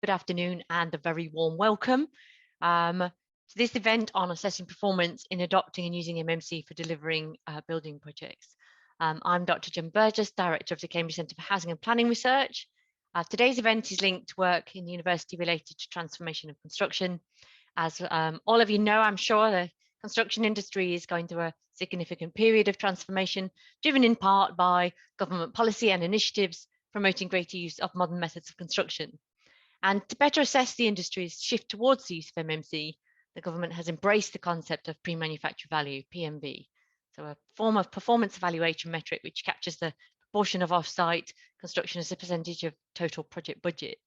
good afternoon, and a very warm welcome to this event on assessing performance in adopting and using MMC for delivering building projects. I'm Dr. Jim Burgess, Director of the Cambridge Centre for Housing and Planning Research. Today's event is linked to work in the university related to transformation of construction. As all of you know, I'm sure the construction industry is going through a significant period of transformation, driven in part by government policy and initiatives promoting greater use of modern methods of construction. And to better assess the industry's shift towards the use of MMC, the government has embraced the concept of pre-manufactured value, PMV, so a form of performance evaluation metric which captures the proportion of off-site construction as a percentage of total project budget.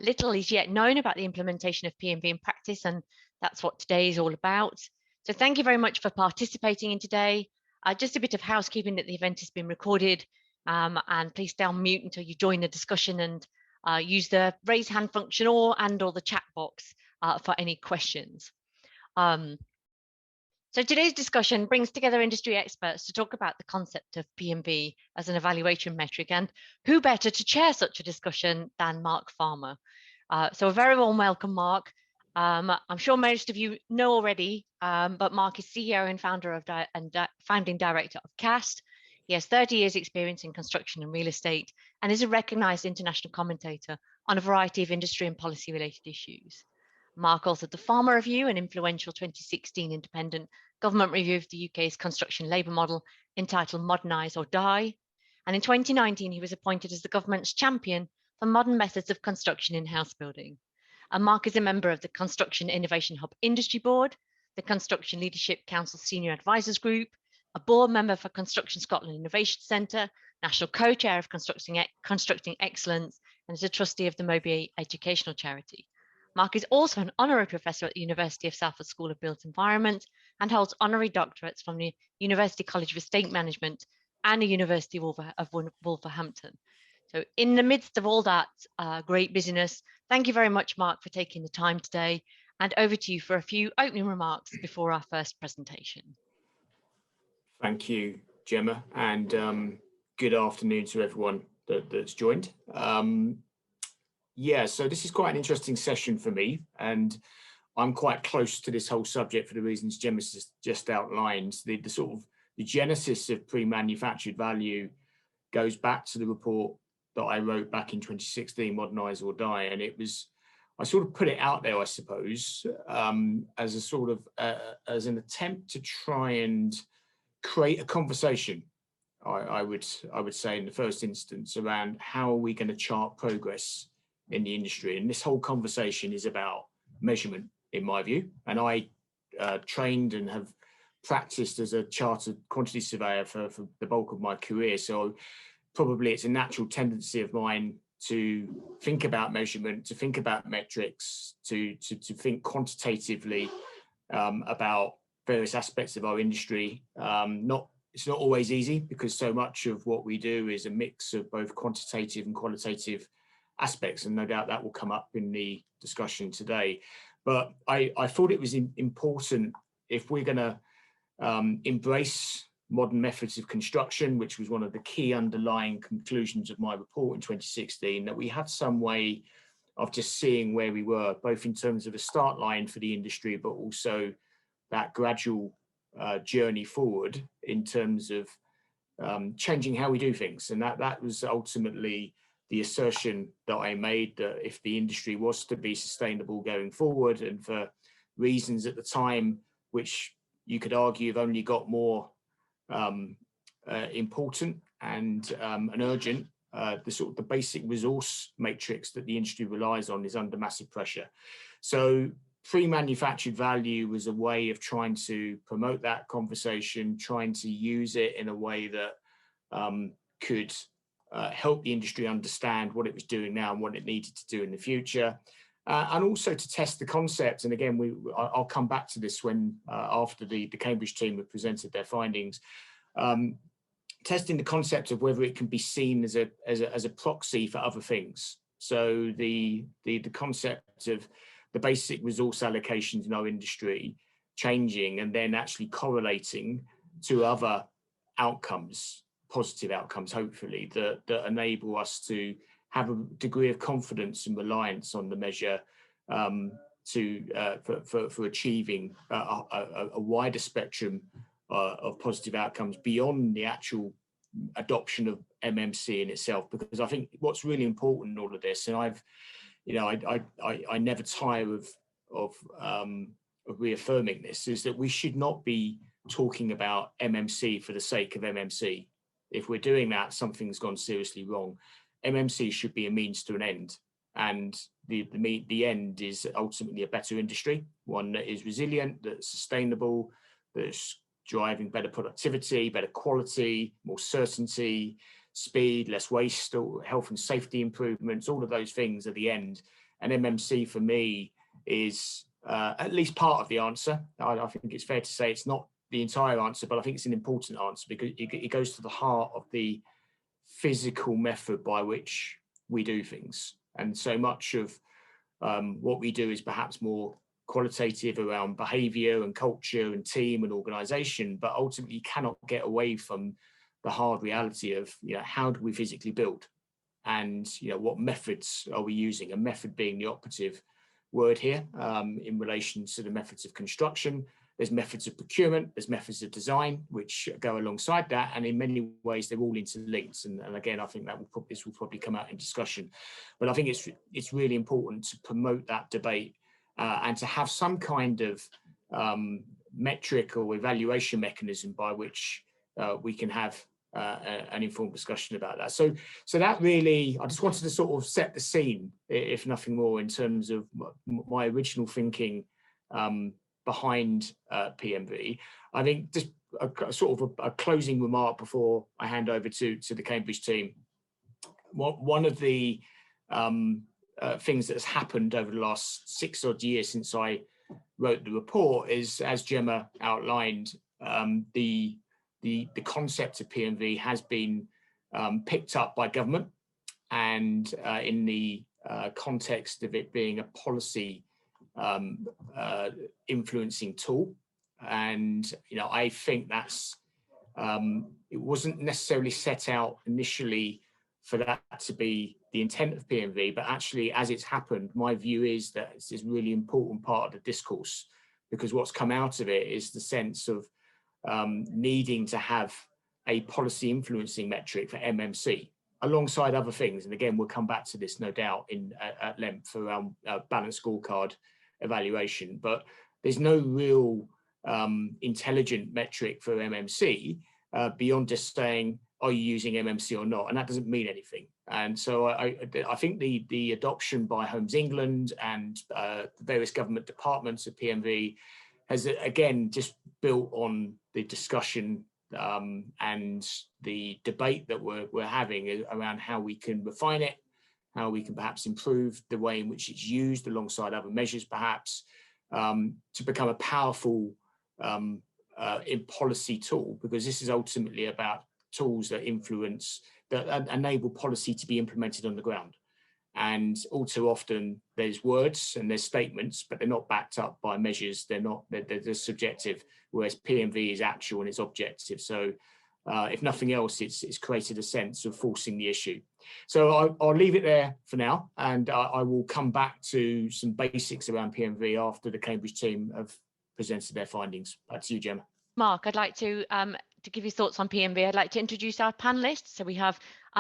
Little is yet known about the implementation of PMV in practice, and that's what today is all about. So thank you very much for participating in today. Just a bit of housekeeping that the event has been recorded, and please stay on mute until you join the discussion, and use the raise hand function or the chat box for any questions. So today's discussion brings together industry experts to talk about the concept of PMV as an evaluation metric, and who better to chair such a discussion than Mark Farmer. So a very warm welcome, Mark. I'm sure most of you know already, but Mark is CEO and founder of founding director of CAST. He has 30 years experience in construction and real estate and is a recognized international commentator on a variety of industry and policy related issues. Mark authored the Farmer Review, an influential 2016 independent government review of the UK's construction labour model entitled Modernise or Die. And in 2019, he was appointed as the government's champion for modern methods of construction in house building. And Mark is a member of the Construction Innovation Hub Industry Board, the Construction Leadership Council Senior Advisors Group, a board member for Construction Scotland Innovation Centre, national co-chair of Constructing Excellence, and is a trustee of the Moby Educational Charity. Mark is also an honorary professor at the University of Salford School of Built Environment and holds honorary doctorates from the University College of Estate Management and the University of Wolverhampton. So in the midst of all that great business, thank you very much, Mark, for taking the time today, and over to you for a few opening remarks before our first presentation. Thank you, Gemma, and good afternoon to everyone that's joined. Yeah, so this is quite an interesting session for me, and I'm quite close to this whole subject for the reasons Gemma's just outlined. The genesis of pre-manufactured value goes back to the report that I wrote back in 2016, Modernise or Die, and I sort of put it out there, I suppose, as a sort of as an attempt to try and create a conversation. I would say in the first instance around how are we going to chart progress in the industry, and this whole conversation is about measurement, in my view. And I trained and have practiced as a chartered quantity surveyor for the bulk of my career, so probably it's a natural tendency of mine to think about measurement, to think about metrics, to think quantitatively about various aspects of our industry. It's not always easy, because so much of what we do is a mix of both quantitative and qualitative aspects, and no doubt that will come up in the discussion today. But I thought it was important, if we're going to embrace modern methods of construction, which was one of the key underlying conclusions of my report in 2016, that we had some way of just seeing where we were, both in terms of a start line for the industry, but also that gradual journey forward in terms of changing how we do things. And that was ultimately the assertion that I made, that if the industry was to be sustainable going forward, and for reasons at the time which you could argue have only got more important and urgent, the basic resource matrix that the industry relies on is under massive pressure. So pre-manufactured value was a way of trying to promote that conversation, trying to use it in a way that could help the industry understand what it was doing now and what it needed to do in the future, and also to test the concept. And again, I'll come back to this when after the Cambridge team have presented their findings, testing the concept of whether it can be seen as a proxy for other things. So the concept of the basic resource allocations in our industry changing and then actually correlating to other outcomes, positive outcomes, hopefully, that enable us to have a degree of confidence and reliance on the measure for achieving a wider spectrum of positive outcomes beyond the actual adoption of MMC in itself. Because I think what's really important in all of this, and I never tire of reaffirming this, is that we should not be talking about MMC for the sake of MMC. If we're doing that, something's gone seriously wrong. MMC should be a means to an end, and the end is ultimately a better industry, one that is resilient, that's sustainable, that's driving better productivity, better quality, more certainty, speed, less waste, health and safety improvements. All of those things are the end. And MMC for me is at least part of the answer. I think it's fair to say it's not the entire answer, but I think it's an important answer because it goes to the heart of the physical method by which we do things. And so much of what we do is perhaps more qualitative around behavior and culture and team and organization, but ultimately you cannot get away from the hard reality of, how do we physically build? And, what methods are we using? A method being the operative word here in relation to the methods of construction. There's methods of procurement, there's methods of design, which go alongside that. And in many ways, they're all interlinked. And again, I think this will probably come out in discussion. But I think it's really important to promote that debate and to have some kind of metric or evaluation mechanism by which we can have an informed discussion about that. So that really, I just wanted to sort of set the scene, if nothing more, in terms of my original thinking behind Pmv. I think just a sort of a closing remark before I hand over to the Cambridge team. One of the things that has happened over the last 6 odd years since I wrote the report is, as Gemma outlined, the concept of Pmv has been picked up by government, and in the context of it being a policy influencing tool. And I think that's it wasn't necessarily set out initially for that to be the intent of Pmv, but actually, as it's happened, my view is that it's a really important part of the discourse, because what's come out of it is the sense of needing to have a policy influencing metric for MMC alongside other things. And again, we'll come back to this, no doubt, at length around balanced scorecard evaluation. But there's no real intelligent metric for MMC beyond just saying, are you using MMC or not? And that doesn't mean anything. And so I think the adoption by Homes England and the various government departments of Pmv has, again, just built on the discussion and the debate that we're having around how we can refine it, how we can perhaps improve the way in which it's used alongside other measures, perhaps, to become a powerful in policy tool, because this is ultimately about tools that enable policy to be implemented on the ground. And all too often there's words and there's statements, but they're not backed up by measures. They're subjective, whereas Pmv is actual and it's objective. So if nothing else, it's created a sense of forcing the issue. So I'll leave it there for now, and I will come back to some basics around Pmv after the Cambridge team have presented their findings. Back to you, Gemma. Mark, I'd like to give you thoughts on Pmv. I'd like to introduce our panelists. So we have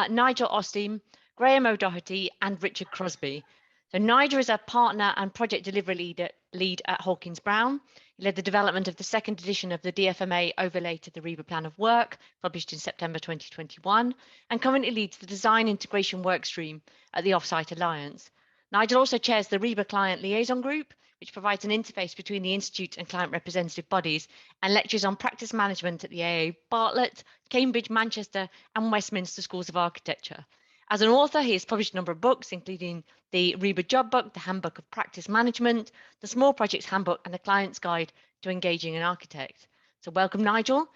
Nigel Osteen, Graham O'Doherty, and Richard Crosby. So Nigel is a partner and project delivery lead at Hawkins Brown. He led the development of the second edition of the DFMA overlay to the RIBA Plan of Work, published in September 2021, and currently leads the design integration workstream at the Offsite Alliance. Nigel also chairs the RIBA Client Liaison Group, which provides an interface between the Institute and client representative bodies, and lectures on practice management at the AA Bartlett, Cambridge, Manchester, and Westminster Schools of Architecture. As an author, he has published a number of books, including the RIBA Job Book, the Handbook of Practice Management, the Small Projects Handbook, and the Client's Guide to Engaging an Architect. So welcome, Nigel.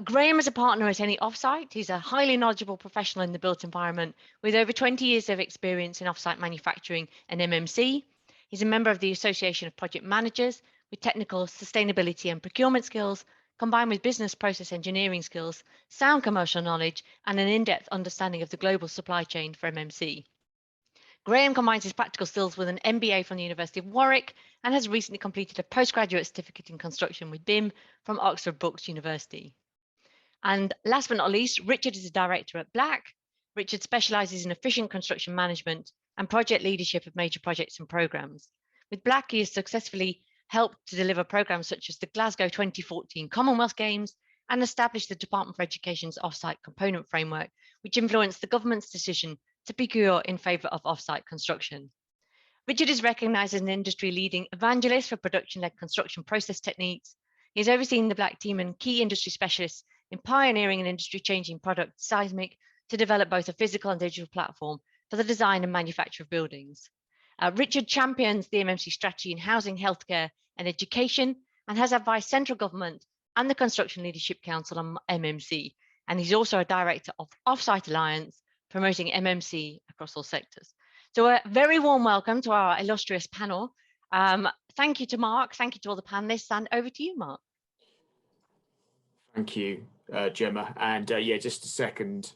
Graham is a partner at any Offsite. He's a highly knowledgeable professional in the built environment with over 20 years of experience in offsite manufacturing and MMC. He's a member of the Association of Project Managers with technical sustainability and procurement skills, combined with business process engineering skills, sound commercial knowledge, and an in-depth understanding of the global supply chain for MMC. Graham combines his practical skills with an MBA from the University of Warwick and has recently completed a postgraduate certificate in construction with BIM from Oxford Brookes University. And last but not least, Richard is a director at Black. Richard specialises in efficient construction management and project leadership of major projects and programmes. With Black, he has successfully helped to deliver programmes such as the Glasgow 2014 Commonwealth Games and established the Department for Education's Offsite component framework, which influenced the government's decision to procure in favour of offsite construction. Richard is recognised as an industry-leading evangelist for production-led construction process techniques. He has overseen the Black team and key industry specialists in pioneering an industry-changing product, Seismic, to develop both a physical and digital platform for the design and manufacture of buildings. Richard champions the MMC strategy in housing, healthcare and education and has advised central government and the Construction Leadership Council on MMC. And he's also a director of Offsite Alliance, promoting MMC across all sectors. So a very warm welcome to our illustrious panel. Thank you to Mark, thank you to all the panelists, and over to you, Mark. Thank you, Gemma. And yeah, just a second,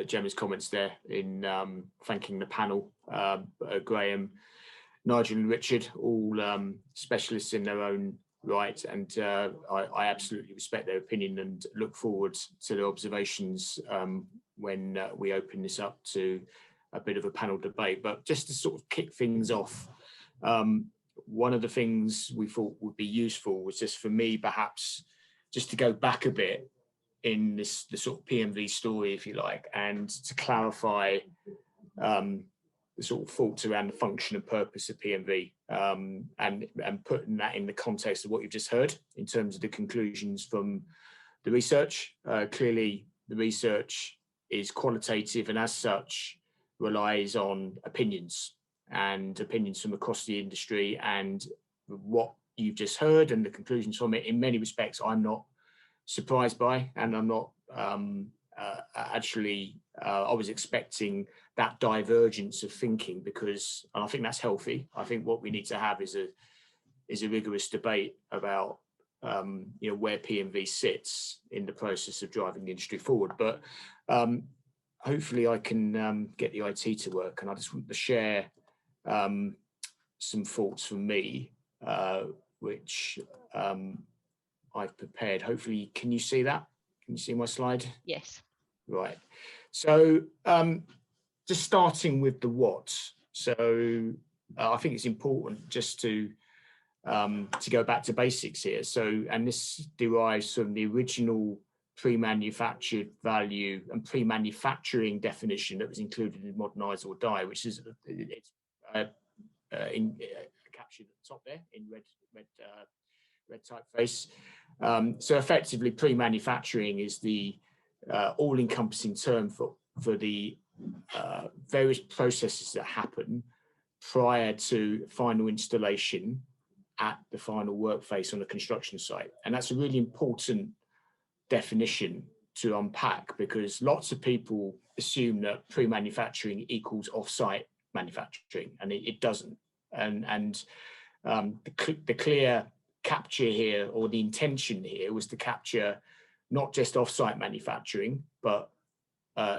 Gemma's comments there in thanking the panel, Graham, Nigel and Richard, all specialists in their own right, and I absolutely respect their opinion and look forward to their observations when we open this up to a bit of a panel debate. But just to sort of kick things off, one of the things we thought would be useful was just for me perhaps just to go back a bit in the sort of PMV story, if you like, and to clarify the sort of thoughts around the function and purpose of PMV, and putting that in the context of what you've just heard in terms of the conclusions from the research. Clearly, the research is qualitative and as such relies on opinions from across the industry, and what you've just heard and the conclusions from it, in many respects, I'm not surprised by, and I'm not I was expecting that divergence of thinking, because I think that's healthy. I think what we need to have is a rigorous debate about where PMV sits in the process of driving the industry forward. But hopefully I can get the IT to work, and I just want to share some thoughts from me, which I've prepared. Hopefully, can you see that? Can you see my slide? Yes. Right. So just starting with the what. So I think it's important just to go back to basics here. So, and this derives from the original pre-manufactured value and pre-manufacturing definition that was included in Modernise or Die, which is it's captured at the top there in red typeface. So effectively, pre-manufacturing is the all-encompassing term for the various processes that happen prior to final installation at the final work phase on a construction site. And that's a really important definition to unpack, because lots of people assume that pre-manufacturing equals off-site manufacturing, and it doesn't. And the clear capture here, or the intention here, was to capture not just off-site manufacturing, but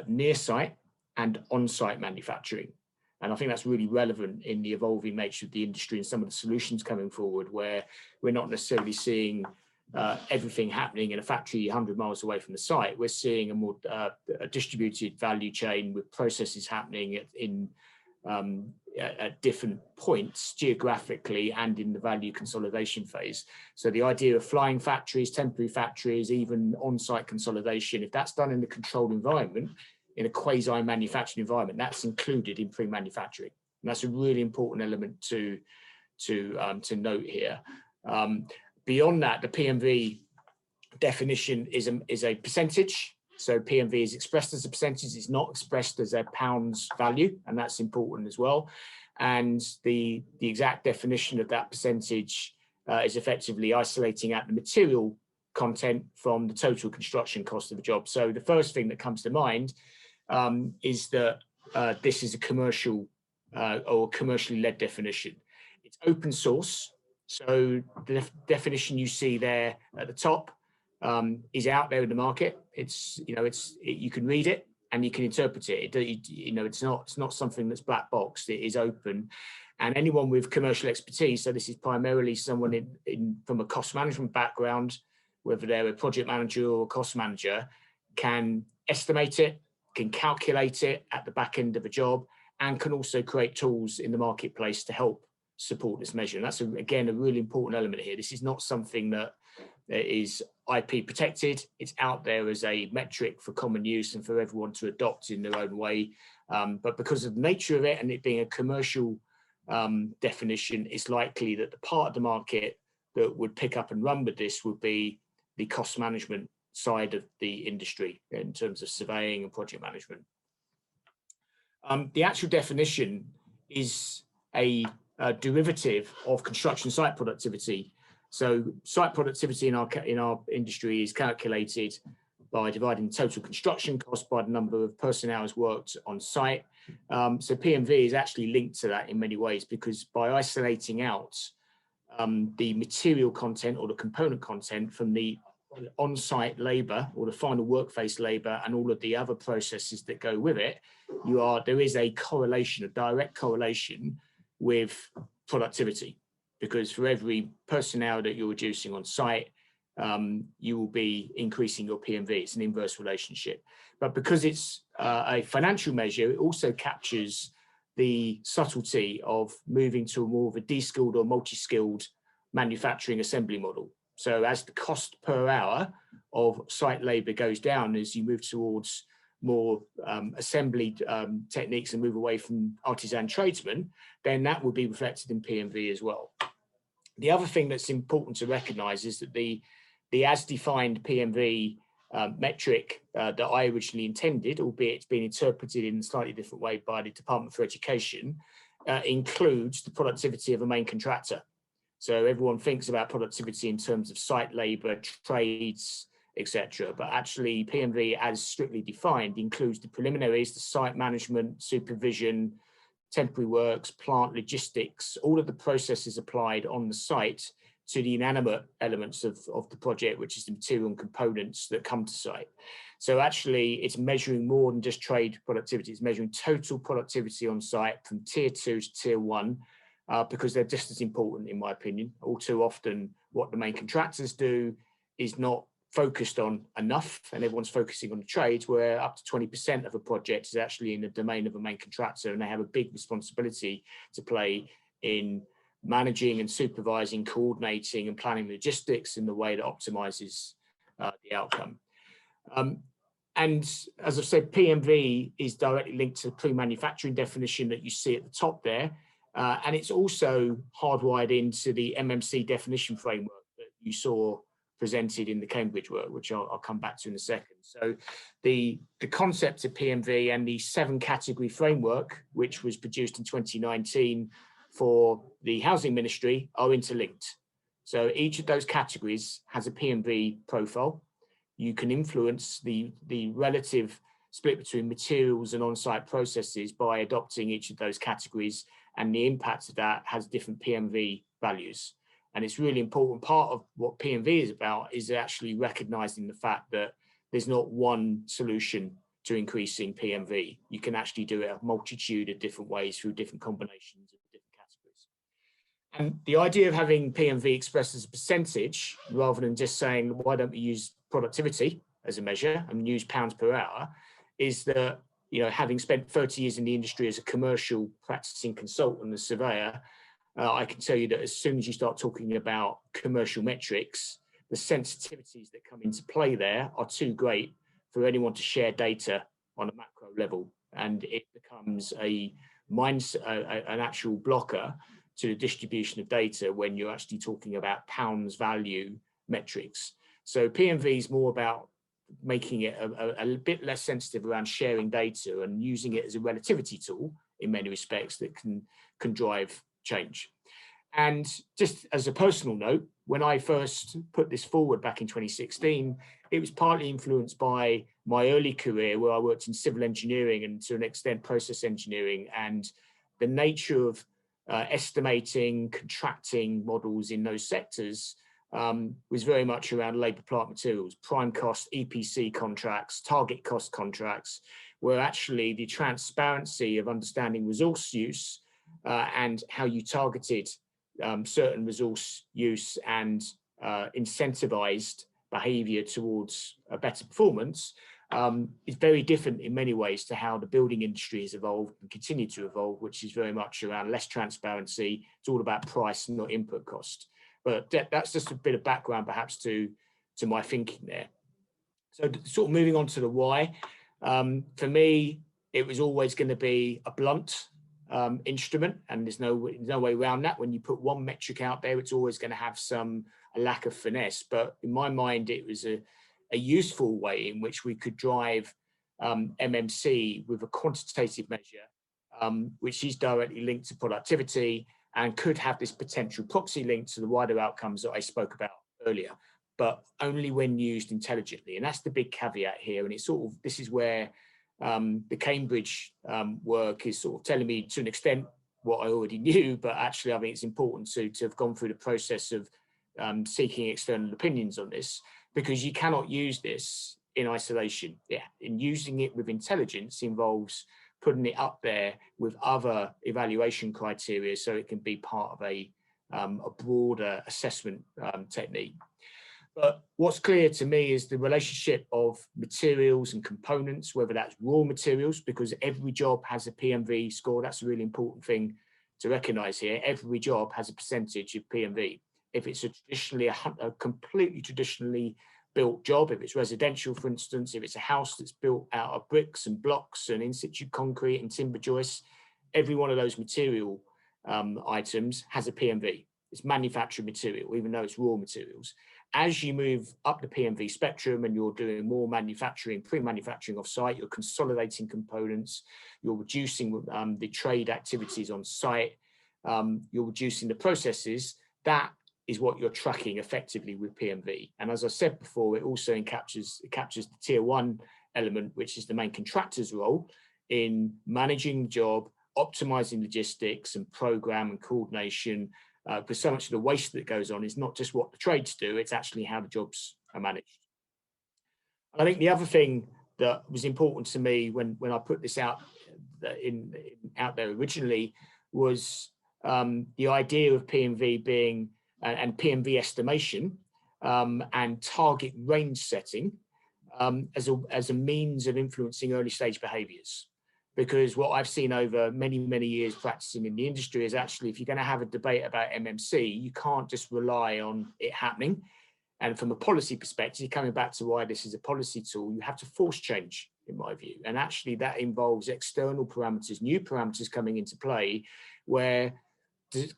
near-site and on-site manufacturing. And I think that's really relevant in the evolving nature of the industry and some of the solutions coming forward, where we're not necessarily seeing everything happening in a factory 100 miles away from the site. We're seeing a more a distributed value chain with processes happening at different points geographically and in the value consolidation phase. So the idea of flying factories, temporary factories, even on-site consolidation, if that's done in a controlled environment, in a quasi-manufacturing environment, that's included in pre-manufacturing. And that's a really important element to note here. Beyond that, the PMV definition is a percentage. So PMV is expressed as a percentage, it's not expressed as a pounds value, and that's important as well. And the exact definition of that percentage is effectively isolating out the material content from the total construction cost of the job. So the first thing that comes to mind is that this is a commercial or commercially led definition. It's open source. So the definition you see there at the top is out there in the market. You can read it. and you can interpret it. It's not something that's black boxed. It is open, and anyone with commercial expertise. So this is primarily someone from a cost management background, whether they're a project manager or a cost manager, can estimate it, can calculate it at the back end of a job, and can also create tools in the marketplace to help support this measure. And that's, again, a really important element here. This is not something that is IP protected. It's out there as a metric for common use and for everyone to adopt in their own way. But because of the nature of it and it being a commercial definition, it's likely that the part of the market that would pick up and run with this would be the cost management side of the industry in terms of surveying and project management. The actual definition is a derivative of construction site productivity. So site productivity in our industry is calculated by dividing total construction cost by the number of person hours worked on site. So Pmv is actually linked to that in many ways, because by isolating out the material content or the component content from the on-site labour or the final work phase labour and all of the other processes that go with it, there is a correlation, a direct correlation with productivity, because for every person hour that you're reducing on site, you will be increasing your Pmv. It's an inverse relationship. But because it's a financial measure, it also captures the subtlety of moving to more of a de-skilled or multi-skilled manufacturing assembly model. So as the cost per hour of site labour goes down, as you move towards more assembly techniques and move away from artisan tradesmen, then that will be reflected in Pmv as well. The other thing that's important to recognise is that the as defined Pmv metric that I originally intended, albeit it's been interpreted in a slightly different way by the Department for Education, includes the productivity of a main contractor. So everyone thinks about productivity in terms of site labour, trades, etc. But actually Pmv, as strictly defined, includes the preliminaries, the site management, supervision, temporary works, plant logistics, all of the processes applied on the site to the inanimate elements of the project, which is the material and components that come to site. So actually it's measuring more than just trade productivity. It's measuring total productivity on site from tier 2 to tier 1, because they're just as important, in my opinion. All too often what the main contractors do is not focused on enough, and everyone's focusing on the trades, where up to 20% of a project is actually in the domain of a main contractor, and they have a big responsibility to play in managing and supervising, coordinating and planning logistics in the way that optimizes the outcome. And as I've said, Pmv is directly linked to the pre-manufacturing definition that you see at the top there. And it's also hardwired into the MMC definition framework that you saw presented in the Cambridge work, which I'll come back to in a second. So the concept of Pmv and the 7-category framework, which was produced in 2019 for the Housing Ministry, are interlinked. So each of those categories has a Pmv profile. You can influence the relative split between materials and on-site processes by adopting each of those categories, and the impact of that has different Pmv values. And it's really important. Part of what Pmv is about is actually recognizing the fact that there's not one solution to increasing Pmv. You can actually do it a multitude of different ways through different combinations of different categories. And the idea of having Pmv expressed as a percentage, rather than just saying, why don't we use productivity as a measure and use pounds per hour, is that, having spent 30 years in the industry as a commercial practicing consultant and surveyor, I can tell you that as soon as you start talking about commercial metrics, the sensitivities that come into play there are too great for anyone to share data on a macro level, and it becomes an actual blocker to the distribution of data when you're actually talking about pounds value metrics. So Pmv is more about making it a bit less sensitive around sharing data and using it as a relativity tool in many respects that can drive change. And just as a personal note, when I first put this forward back in 2016, it was partly influenced by my early career, where I worked in civil engineering and to an extent process engineering, and the nature of estimating, contracting models in those sectors was very much around labour, plant, materials, prime cost, EPC contracts, target cost contracts, where actually the transparency of understanding resource use and how you targeted certain resource use and incentivized behavior towards a better performance is very different in many ways to how the building industry has evolved and continue to evolve, which is very much around less transparency. It's all about price, not input cost. But that's just a bit of background perhaps to my thinking there. So sort of moving on to the why, for me, it was always going to be a blunt instrument, and there's no way around that. When you put one metric out there, it's always going to have a lack of finesse. But in my mind, it was a useful way in which we could drive MMC with a quantitative measure, which is directly linked to productivity and could have this potential proxy link to the wider outcomes that I spoke about earlier, but only when used intelligently. And that's the big caveat here. And it's sort of, this is where the Cambridge work is sort of telling me to an extent what I already knew, but actually I think it's important to have gone through the process of seeking external opinions on this, because you cannot use this in isolation. Yeah, and using it with intelligence involves putting it up there with other evaluation criteria so it can be part of a broader assessment technique. But what's clear to me is the relationship of materials and components, whether that's raw materials, because every job has a PMV score. That's a really important thing to recognize here. Every job has a percentage of PMV. If it's a completely traditionally built job, if it's residential, for instance, if it's a house that's built out of bricks and blocks and in situ concrete and timber joists, every one of those material items has a PMV. It's manufactured material, even though it's raw materials. As you move up the PMV spectrum and you're doing more manufacturing, pre-manufacturing off-site, you're consolidating components, you're reducing the trade activities on site, you're reducing the processes, that is what you're tracking effectively with PMV. And as I said before, it also captures the tier one element, which is the main contractor's role in managing the job, optimizing logistics and program and coordination, because so much of the waste that goes on is not just what the trades do, it's actually how the jobs are managed. And I think the other thing that was important to me when I put this out there originally was the idea of PMV being and PMV estimation and target range setting as a means of influencing early stage behaviors. Because what I've seen over many, many years practicing in the industry is actually, if you're going to have a debate about MMC, you can't just rely on it happening. And from a policy perspective, coming back to why this is a policy tool, you have to force change, in my view. And actually that involves external parameters, new parameters coming into play, where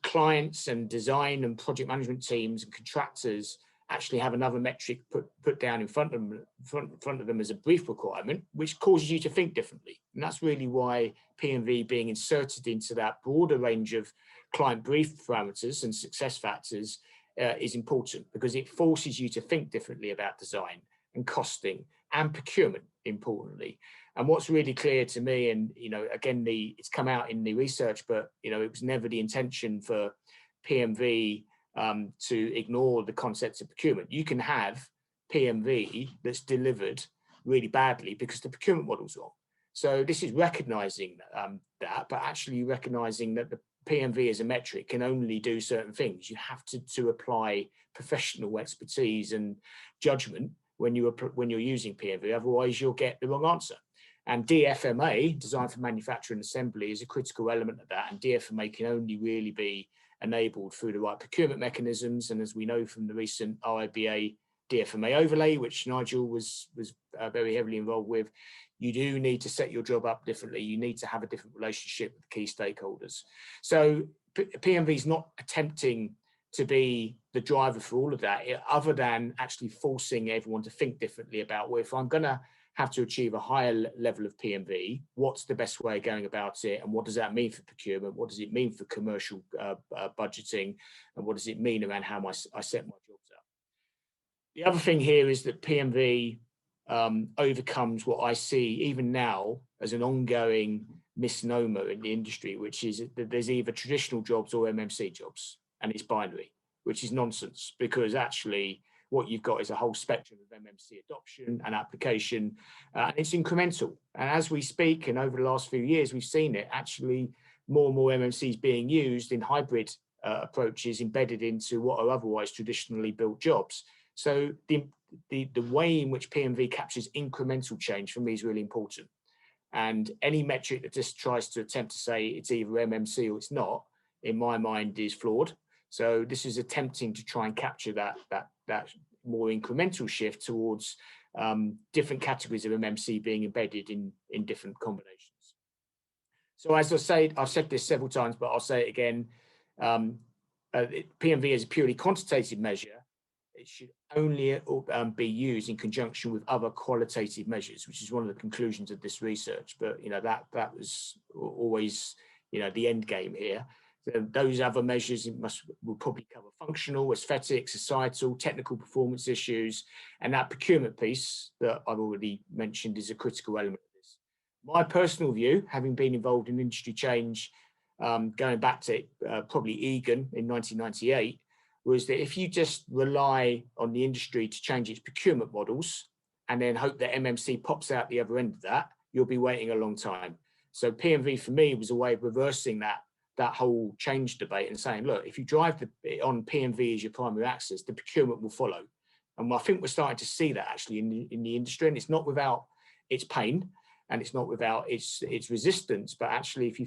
clients and design and project management teams and contractors actually have another metric put down in front of them as a brief requirement, which causes you to think differently. And that's really why PMV being inserted into that broader range of client brief parameters and success factors is important, because it forces you to think differently about design and costing and procurement, importantly. And what's really clear to me, and again, it's come out in the research, but it was never the intention for PMV to ignore the concepts of procurement. You can have PMV that's delivered really badly because the procurement model's wrong. So this is recognizing that, but actually recognizing that the PMV as a metric can only do certain things. You have to apply professional expertise and judgment when you're using PMV, otherwise you'll get the wrong answer. And DFMA, Design for Manufacturing and Assembly, is a critical element of that. And DFMA can only really be enabled through the right procurement mechanisms. And as we know from the recent RIBA DFMA overlay, which Nigel was very heavily involved with, you do need to set your job up differently. You need to have a different relationship with key stakeholders. So PMV is not attempting to be the driver for all of that, other than actually forcing everyone to think differently about, well, if I'm going to have to achieve a higher level of PMV, what's the best way of going about it? And what does that mean for procurement? What does it mean for commercial budgeting? And what does it mean around how I set my jobs up? The other thing here is that PMV overcomes what I see even now as an ongoing misnomer in the industry, which is that there's either traditional jobs or MMC jobs, and it's binary, which is nonsense, because actually what you've got is a whole spectrum of MMC adoption and application, and it's incremental. And as we speak, and over the last few years, we've seen it actually more and more MMCs being used in hybrid approaches embedded into what are otherwise traditionally built jobs. So the way in which Pmv captures incremental change for me is really important. And any metric that just tries to attempt to say it's either MMC or it's not, in my mind, is flawed. So this is attempting to try and capture that more incremental shift towards different categories of MMC being embedded in different combinations. So as I say, I've said this several times, but I'll say it again. Pmv is a purely quantitative measure. It should only be used in conjunction with other qualitative measures, which is one of the conclusions of this research. But that was always the end game here. Those other measures will probably cover functional, aesthetic, societal, technical performance issues, and that procurement piece that I've already mentioned is a critical element of this. My personal view, having been involved in industry change, going back to probably Egan in 1998, was that if you just rely on the industry to change its procurement models and then hope that MMC pops out the other end of that, you'll be waiting a long time. So Pmv for me was a way of reversing that whole change debate and saying, look, if you drive on Pmv as your primary axis, the procurement will follow. And I think we're starting to see that actually in the industry, and it's not without its pain and it's not without its resistance, but actually if you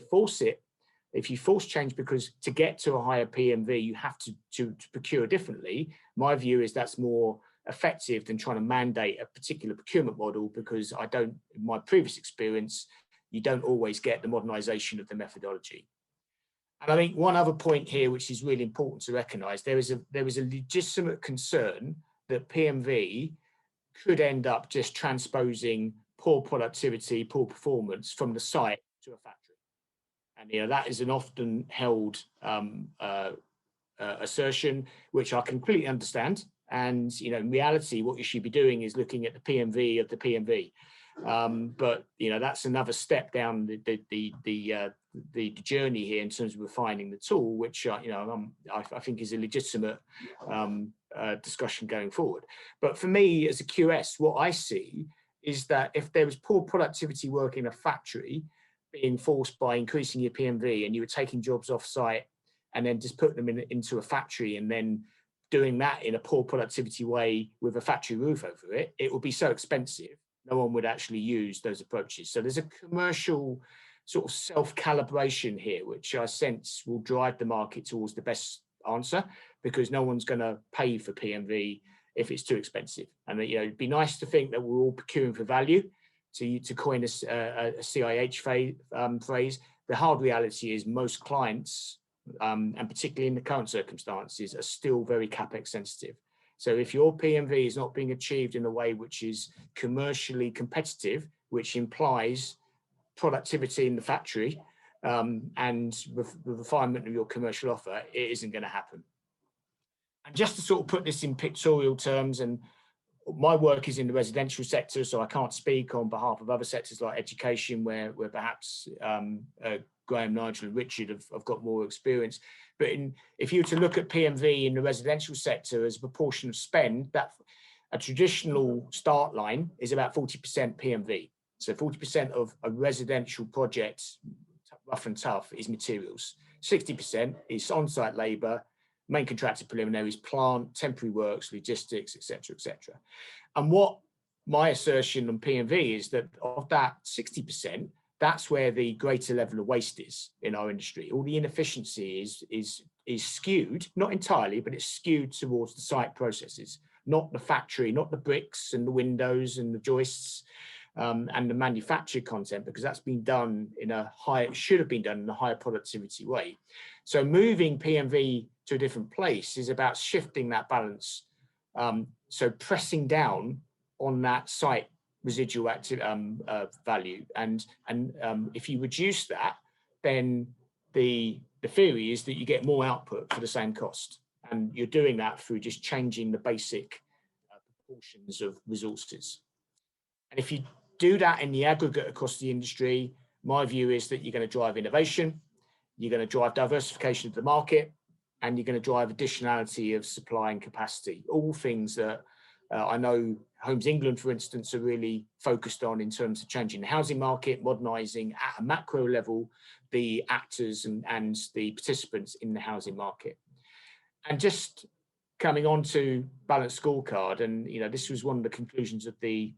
force change, because to get to a higher Pmv, you have to procure differently. My view is that's more effective than trying to mandate a particular procurement model, because in my previous experience, you don't always get the modernization of the methodology. And I think one other point here, which is really important to recognize, there is a legitimate concern that Pmv could end up just transposing poor productivity, poor performance from the site to a factory. And that is an often held assertion, which I completely understand. And in reality, what you should be doing is looking at the Pmv of the Pmv. But that's another step down the journey here in terms of refining the tool, which I think is a legitimate discussion going forward. But for me as a QS, what I see is that if there was poor productivity work in a factory being forced by increasing your Pmv, and you were taking jobs off site and then just putting them into a factory and then doing that in a poor productivity way with a factory roof over it, it would be so expensive, no one would actually use those approaches. So there's a commercial sort of self-calibration here, which I sense will drive the market towards the best answer, because no one's going to pay for Pmv if it's too expensive. And it'd be nice to think that we're all procuring for value, to coin a CIH phrase. The hard reality is most clients, and particularly in the current circumstances, are still very CapEx sensitive. So if your Pmv is not being achieved in a way which is commercially competitive, which implies productivity in the factory and the refinement of your commercial offer, it isn't going to happen. And just to sort of put this in pictorial terms, and my work is in the residential sector, so I can't speak on behalf of other sectors like education, where perhaps Graham, Nigel and Richard have got more experience. But if you were to look at Pmv in the residential sector as a proportion of spend, that a traditional start line is about 40% Pmv. So 40% of a residential project, rough and tough, is materials. 60% is on-site labour, main contractor preliminaries, plant, temporary works, logistics, etc., etc. And what my assertion on Pmv is that of that 60%, that's where the greater level of waste is in our industry. All the inefficiency is skewed, not entirely, but it's skewed towards the site processes, not the factory, not the bricks and the windows and the joists and the manufactured content, because that's been done should have been done in a higher productivity way. So moving Pmv to a different place is about shifting that balance. So pressing down on that site residual active value, and if you reduce that, then the theory is that you get more output for the same cost, and you're doing that through just changing the basic proportions of resources. And if you do that in the aggregate across the industry, my view is that you're going to drive innovation, you're going to drive diversification of the market, and you're going to drive additionality of supply and capacity. All things that I know Homes England, for instance, are really focused on in terms of changing the housing market, modernising at a macro level the actors and the participants in the housing market. And just coming on to balanced scorecard, and this was one of the conclusions of the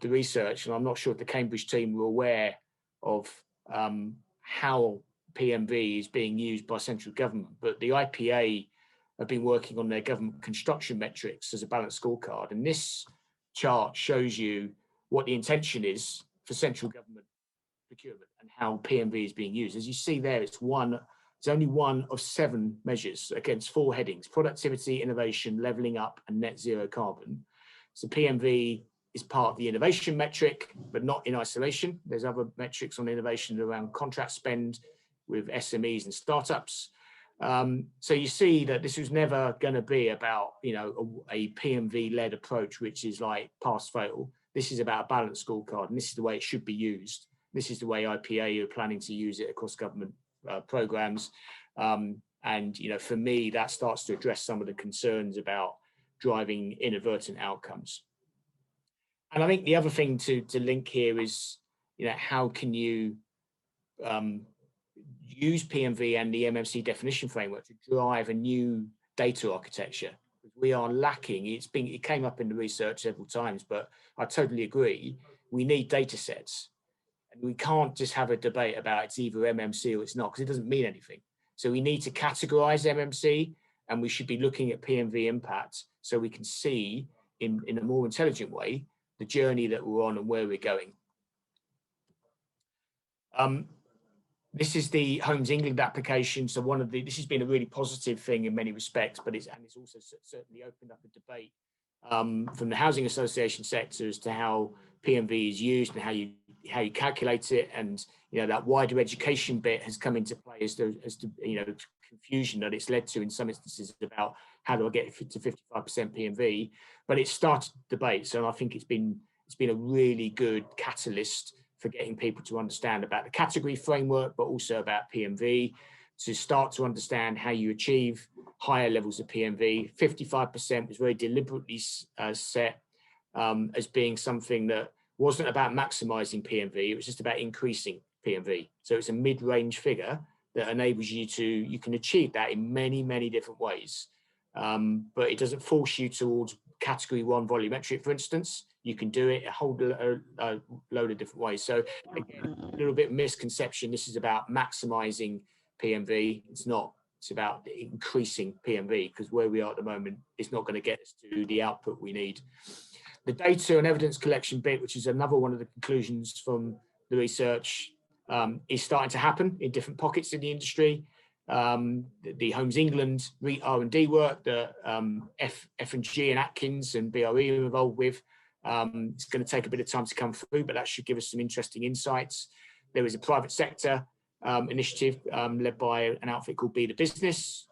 research, and I'm not sure if the Cambridge team were aware of how PMV is being used by central government, but the IPA have been working on their government construction metrics as a balanced scorecard. And this chart shows you what the intention is for central government procurement and how PMV is being used. As you see there, it's only one of 7 measures against 4 headings: productivity, innovation, levelling up, and net zero carbon. So PMV is part of the innovation metric, but not in isolation. There's other metrics on innovation around contract spend with SMEs and startups. So you see that this was never going to be about, a PMV-led approach, which is like pass-fail. This is about a balanced scorecard, and this is the way it should be used. This is the way IPA are planning to use it across government programs. And, for me, that starts to address some of the concerns about driving inadvertent outcomes. And I think the other thing to link here is, how can you use PMV and the MMC definition framework to drive a new data architecture? We are lacking. It came up in the research several times, but I totally agree. We need data sets, and we can't just have a debate about it's either MMC or it's not, because it doesn't mean anything. So we need to categorize MMC, and we should be looking at PMV impact so we can see in a more intelligent way the journey that we're on and where we're going. This is the Homes England application. So this has been a really positive thing in many respects, but it's also certainly opened up a debate from the housing association sector as to how PMV is used and how you calculate it, and that wider education bit has come into play as to confusion that it's led to in some instances about how do I get to 55% PMV, but it started debate. So I think it's been a really good catalyst for getting people to understand about the category framework, but also about PMV, to start to understand how you achieve higher levels of PMV. 55% was very deliberately set as being something that wasn't about maximizing PMV, it was just about increasing PMV. So it's a mid-range figure that enables you can achieve that in many, many different ways. But it doesn't force you towards category 1 volumetric, for instance. You can do it a whole load of different ways. So again, a little bit of misconception. This is about maximizing PMV. It's not. It's about increasing PMV, because where we are at the moment is not going to get us to the output we need. The data and evidence collection bit, which is another one of the conclusions from the research, is starting to happen in different pockets in the industry. The Homes England R&D work that F&G and Atkins and BRE are involved with, it's going to take a bit of time to come through, but that should give us some interesting insights. There is a private sector initiative led by an outfit called Be the Business,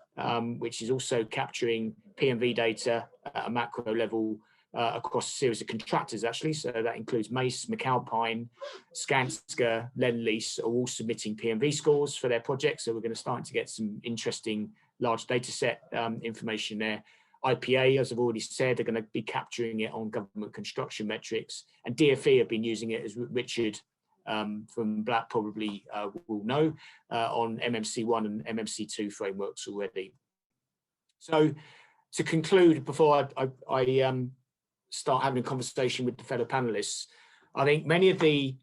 which is also capturing PMV data at a macro level across a series of contractors, actually. So that includes Mace, McAlpine, Skanska, Lend-Lease are all submitting PMV scores for their projects. So we're going to start to get some interesting large data set information there. IPA, as I've already said, are going to be capturing it on government construction metrics. And DfE have been using it, as Richard from Black probably will know, on MMC1 and MMC2 frameworks already. So to conclude, before I start having a conversation with the fellow panelists, I think many of the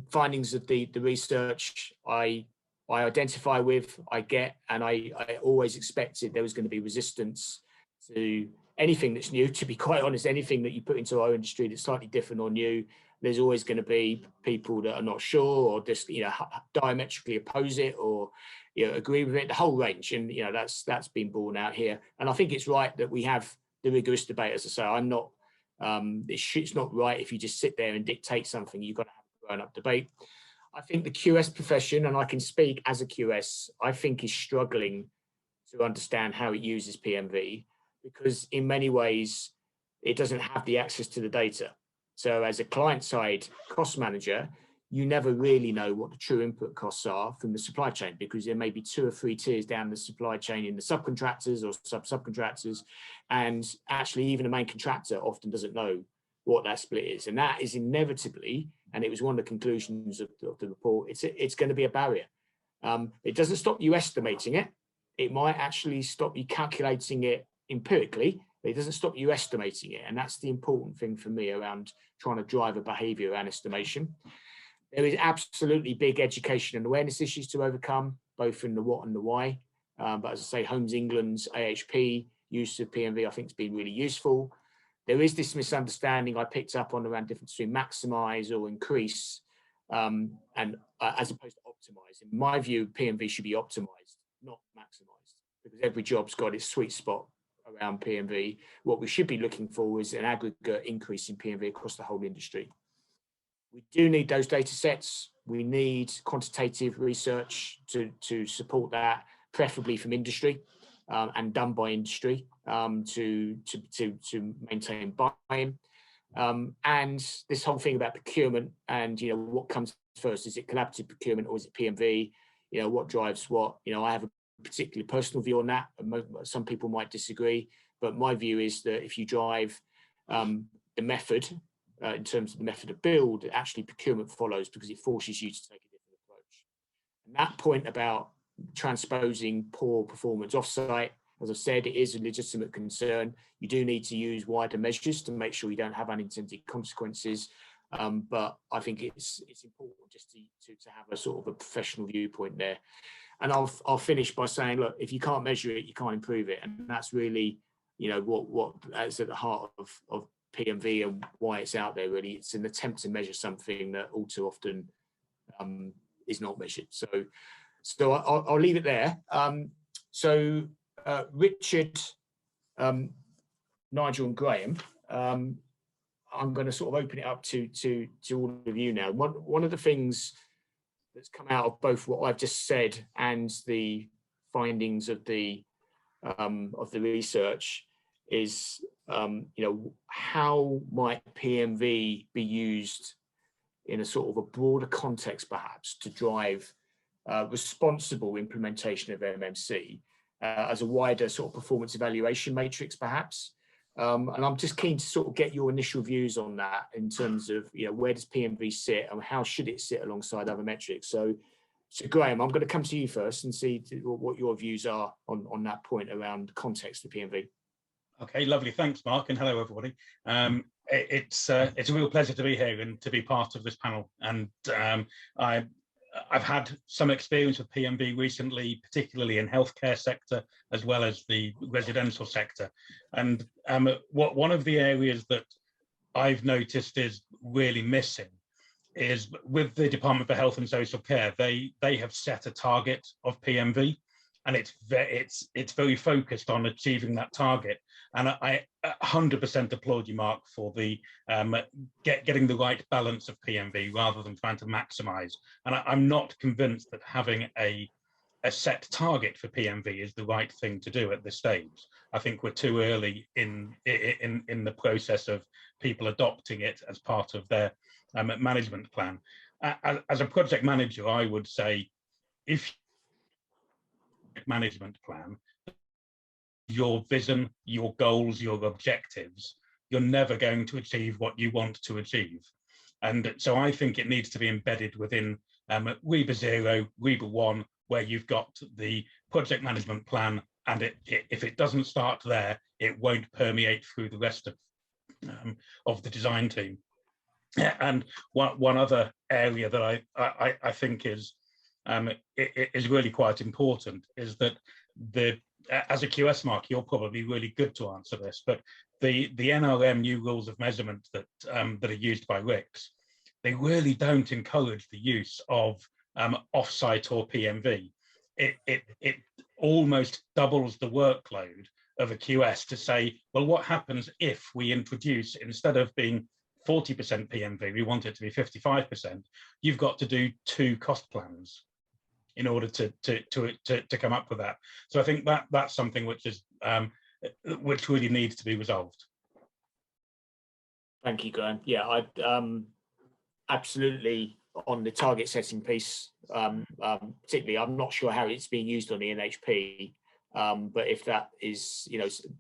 findings of the research I identify with, I get, and I always expected there was going to be resistance to anything that's new. To be quite honest, anything that you put into our industry that's slightly different or new, there's always going to be people that are not sure, or just diametrically oppose it, or agree with it, the whole range. And that's been borne out here. And I think it's right that we have the rigorous debate. As I say, I'm not. It's not right if you just sit there and dictate something. You've got to have a grown-up debate. I think the QS profession, and I can speak as a QS, I think is struggling to understand how it uses PMV, because in many ways it doesn't have the access to the data. So as a client-side cost manager, you never really know what the true input costs are from the supply chain, because there may be 2 or 3 tiers down the supply chain in the subcontractors or subcontractors, and actually even the main contractor often doesn't know what that split is, and that is inevitably, and it was one of the conclusions of the report, it's going to be a barrier. It doesn't stop you estimating it. It might actually stop you calculating it empirically, but it doesn't stop you estimating it. And that's the important thing for me around trying to drive a behavior around estimation. There is absolutely big education and awareness issues to overcome, both in the what and the why. But as I say, Homes England's AHP use of PMV, I think, has been really useful. There is this misunderstanding I picked up on around difference between maximize or increase, and as opposed to optimize. In my view, PMV should be optimized, not maximized, because every job's got its sweet spot around PMV. What we should be looking for is an aggregate increase in PMV across the whole industry. We do need those data sets. We need quantitative research to support that, preferably from industry and done by industry to maintain buy-in. And this whole thing about procurement and, you know, what comes first? Is it collaborative procurement or is it PMV? You know, what drives what? You know, I have a particularly personal view on that. Some people might disagree, but my view is that if you drive the method in terms of the method of build, actually procurement follows, because it forces you to take a different approach. And that point about transposing poor performance offsite, as I've said, it is a legitimate concern. You do need to use wider measures to make sure you don't have unintended consequences. But I think it's important just to have a sort of a professional viewpoint there. And I'll finish by saying, look, if you can't measure it, you can't improve it. And that's really, you know, what is at the heart of PMV and why it's out there, really. It's an attempt to measure something that all too often is not measured. So I'll leave it there. Richard, Nigel and Graham, I'm going to sort of open it up to all of you now. One of the things that's come out of both what I've just said and the findings of the research is, you know, how might PMV be used in a sort of a broader context, perhaps, to drive responsible implementation of MMC as a wider sort of performance evaluation matrix, perhaps. And I'm just keen to sort of get your initial views on that in terms of, you know, where does PMV sit and how should it sit alongside other metrics? So Graham, I'm going to come to you first and see what your views are on that point around context of PMV. Okay, lovely. Thanks, Mark, and hello, everybody. It's a real pleasure to be here and to be part of this panel. And I've had some experience with PMV recently, particularly in healthcare sector, as well as the residential sector. And one of the areas that I've noticed is really missing is with the Department for Health and Social Care, they have set a target of PMV, and it's very focused on achieving that target. And I 100% applaud you, Mark, for the getting the right balance of PMV rather than trying to maximize. And I'm not convinced that having a set target for PMV is the right thing to do at this stage. I think we're too early in the process of people adopting it as part of their management plan. As a project manager, I would say, if management plan, your vision, your goals, your objectives, you're never going to achieve what you want to achieve. And so I think it needs to be embedded within REBA 0, REBA 1, where you've got the project management plan, and if it doesn't start there, it won't permeate through the rest of the design team. And one other area that I think is really quite important is that as a QS, Mark, you're probably really good to answer this, but the NRM new rules of measurement that are used by RICS, they really don't encourage the use of offsite or PMV. It almost doubles the workload of a QS to say, well, what happens if we introduce, instead of being 40% PMV, we want it to be 55%, you've got to do 2 cost plans in order to come up with that. So I think that's something which is which really needs to be resolved. Thank you, Graham. Yeah, I absolutely on the target setting piece, particularly, I'm not sure how it's being used on the NHP, but if that is,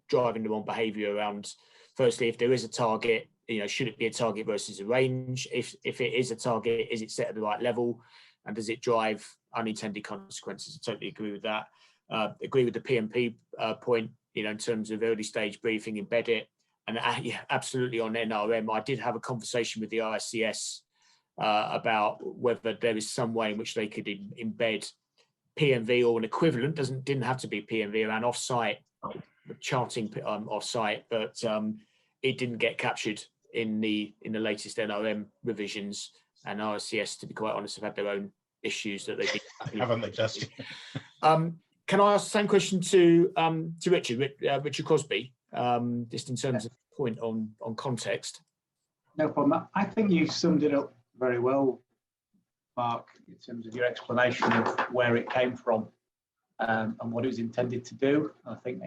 driving the wrong behaviour around, firstly, if there is a target, should it be a target versus a range? If it is a target, is it set at the right level? And does it drive unintended consequences? I totally agree with that. Agree with the PMP point, in terms of early stage briefing, embed it. And yeah, absolutely on NRM. I did have a conversation with the RSCS about whether there is some way in which they could embed Pmv or an equivalent, didn't have to be Pmv, around offsite charting offsite, but it didn't get captured in the latest NRM revisions. And RSCS, to be quite honest, have had their own issues that they've been haven't they just? Can I ask the same question to Richard Crosby, just in terms of point on context? No problem. I think you summed it up very well, Mark, in terms of your explanation of where it came from and what it was intended to do. I think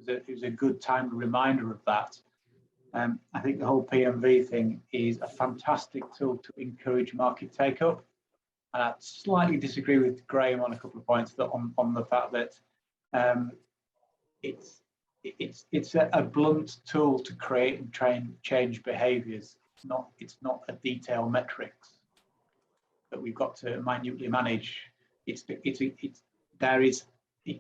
it was a good timely reminder of that. I think the whole PMV thing is a fantastic tool to encourage market take-up. And I slightly disagree with Graham on a couple of points on the fact that it's a blunt tool to create and change behaviours. It's not a detailed metrics that we've got to minutely manage. It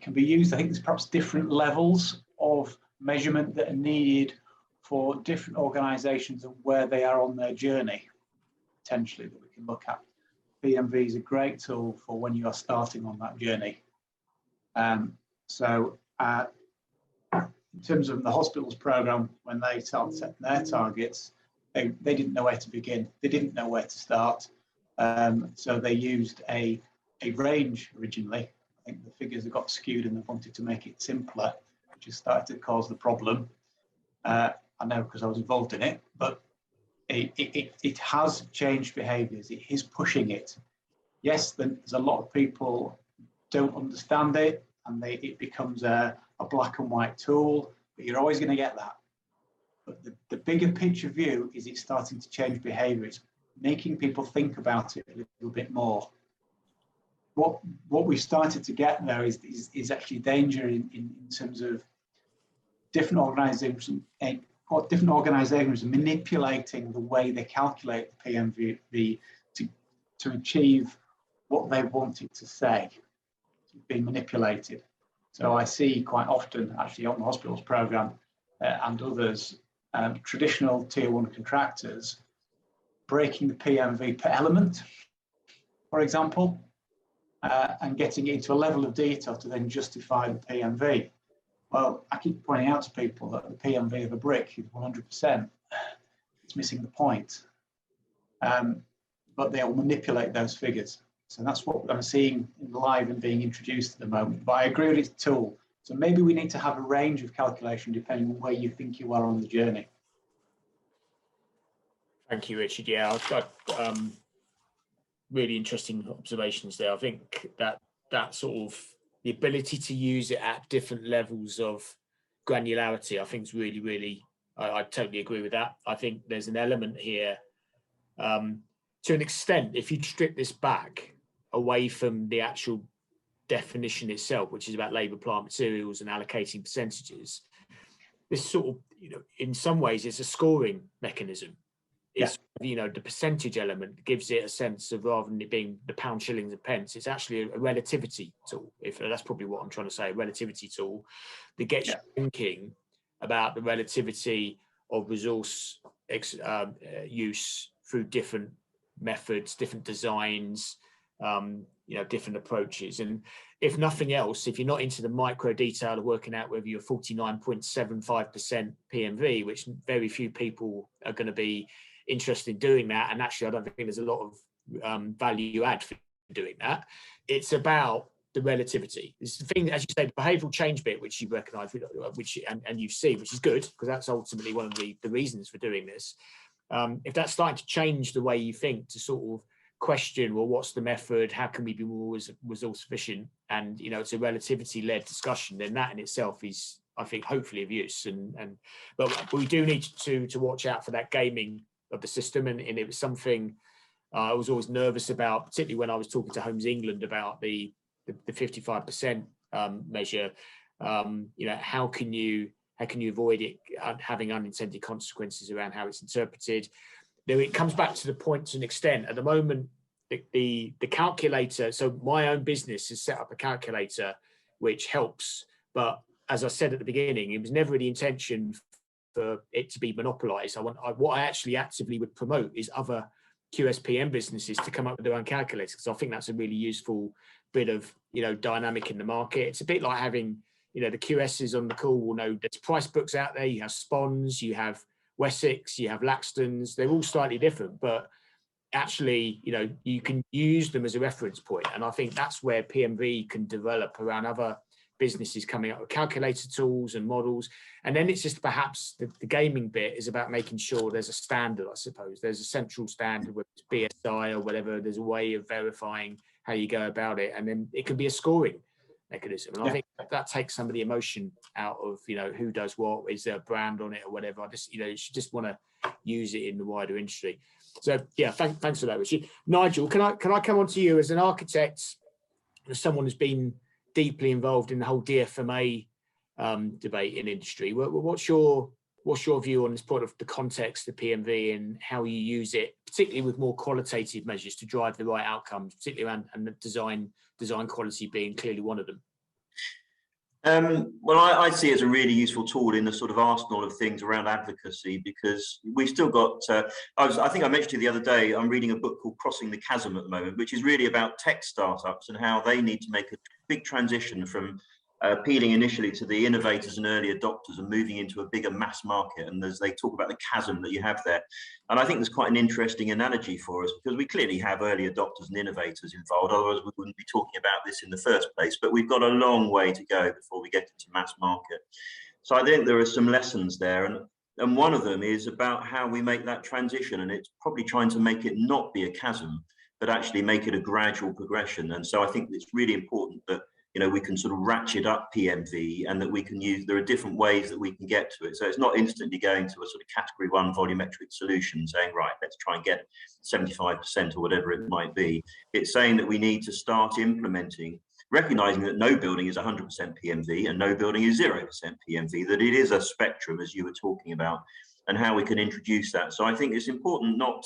can be used. I think there's perhaps different levels of measurement that are needed for different organisations and where they are on their journey, potentially, that we can look at. PMV is a great tool for when you are starting on that journey. In terms of the hospitals programme, when they started setting their targets, they didn't know where to begin. They didn't know where to start. So they used a range originally. I think the figures have got skewed and they wanted to make it simpler, which has started to cause the problem. I know because I was involved in it, but it has changed behaviours. It is pushing it. Yes, there's a lot of people don't understand it, and it becomes a black and white tool, but you're always going to get that. But the bigger picture view is it's starting to change behaviour. It's making people think about it a little bit more. What we've started to get there is actually danger in terms of different organisations are manipulating the way they calculate the PMV to achieve what they want it to say. It's being manipulated. So I see quite often, actually, on the hospitals programme and others, traditional tier 1 contractors breaking the PMV per element, for example, and getting it into a level of detail to then justify the PMV. Well, I keep pointing out to people that the PMV of a brick is 100%. It's missing the point. But they'll manipulate those figures. So that's what I'm seeing live and being introduced at the moment. But I agree with its tool. So maybe we need to have a range of calculation depending on where you think you are on the journey. Thank you, Richard. Yeah, I've got really interesting observations there. I think that sort of the ability to use it at different levels of granularity, I think is really, really, I totally agree with that. I think there's an element here, to an extent, if you strip this back away from the actual definition itself, which is about labour, plant, materials and allocating percentages, this sort of, in some ways, it's a scoring mechanism. It's, the percentage element gives it a sense of, rather than it being the pound, shillings and pence, it's actually a relativity tool. If that's probably what I'm trying to say, a relativity tool that gets you thinking about the relativity of resource use through different methods, different designs, different approaches. And if nothing else, if you're not into the micro detail of working out whether you're 49.75% PMV, which very few people are going to be interested in doing that, and actually I don't think there's a lot of value add for doing that. It's about the relativity. It's the thing, as you say, the behavioural change bit, which you recognise, and you see, which is good, because that's ultimately one of the reasons for doing this. If that's starting to change the way you think, to sort of question, well, what's the method? How can we be more resource efficient? And it's a relativity-led discussion. Then that in itself is, I think, hopefully of use. But we do need to watch out for that gaming of the system, and it was something I was always nervous about, particularly when I was talking to Homes England about the 55% measure. How can you avoid it having unintended consequences around how it's interpreted? It comes back to the point to an extent. At the moment, the calculator, so my own business has set up a calculator which helps, but as I said at the beginning, it was never the intention for it to be monopolized. What I actually actively would promote is other QSPM businesses to come up with their own calculators, because I think that's a really useful bit of dynamic in the market. It's a bit like having the QSs on the call will know there's price books out there. You have Spons, you have Wessex, you have Laxton's. They're all slightly different, but actually, you can use them as a reference point. And I think that's where PMV can develop around other businesses coming up with calculator tools and models. And then it's just perhaps the gaming bit is about making sure there's a standard, I suppose. There's a central standard, whether it's BSI or whatever. There's a way of verifying how you go about it. And then it can be a scoring mechanism. And I think that takes some of the emotion out of, who does what, is there a brand on it or whatever. I just, you should just want to use it in the wider industry. So yeah, thanks for that, Richard. Nigel, can I come on to you as an architect, as someone who's been deeply involved in the whole DFMA debate in industry? What's your view on this point of the context of PMV and how you use it, particularly with more qualitative measures to drive the right outcomes, particularly around and the design quality being clearly one of them? Well, I see it as a really useful tool in the sort of arsenal of things around advocacy, because we've still got, I think I mentioned to you the other day, I'm reading a book called Crossing the Chasm at the moment, which is really about tech startups and how they need to make a big transition from appealing initially to the innovators and early adopters and moving into a bigger mass market. And as they talk about the chasm that you have there, and I think there's quite an interesting analogy for us, because we clearly have early adopters and innovators involved, otherwise we wouldn't be talking about this in the first place, but we've got a long way to go before we get into mass market. So I think there are some lessons there, and one of them is about how we make that transition, and it's probably trying to make it not be a chasm, but actually make it a gradual progression. And so I think it's really important that we can sort of ratchet up PMV, and that we can there are different ways that we can get to it. So it's not instantly going to a sort of category 1 volumetric solution saying, right, let's try and get 75% or whatever it might be. It's saying that we need to start implementing, recognizing that no building is 100% PMV and no building is 0% PMV, that it is a spectrum, as you were talking about, and how we can introduce that. So I think it's important not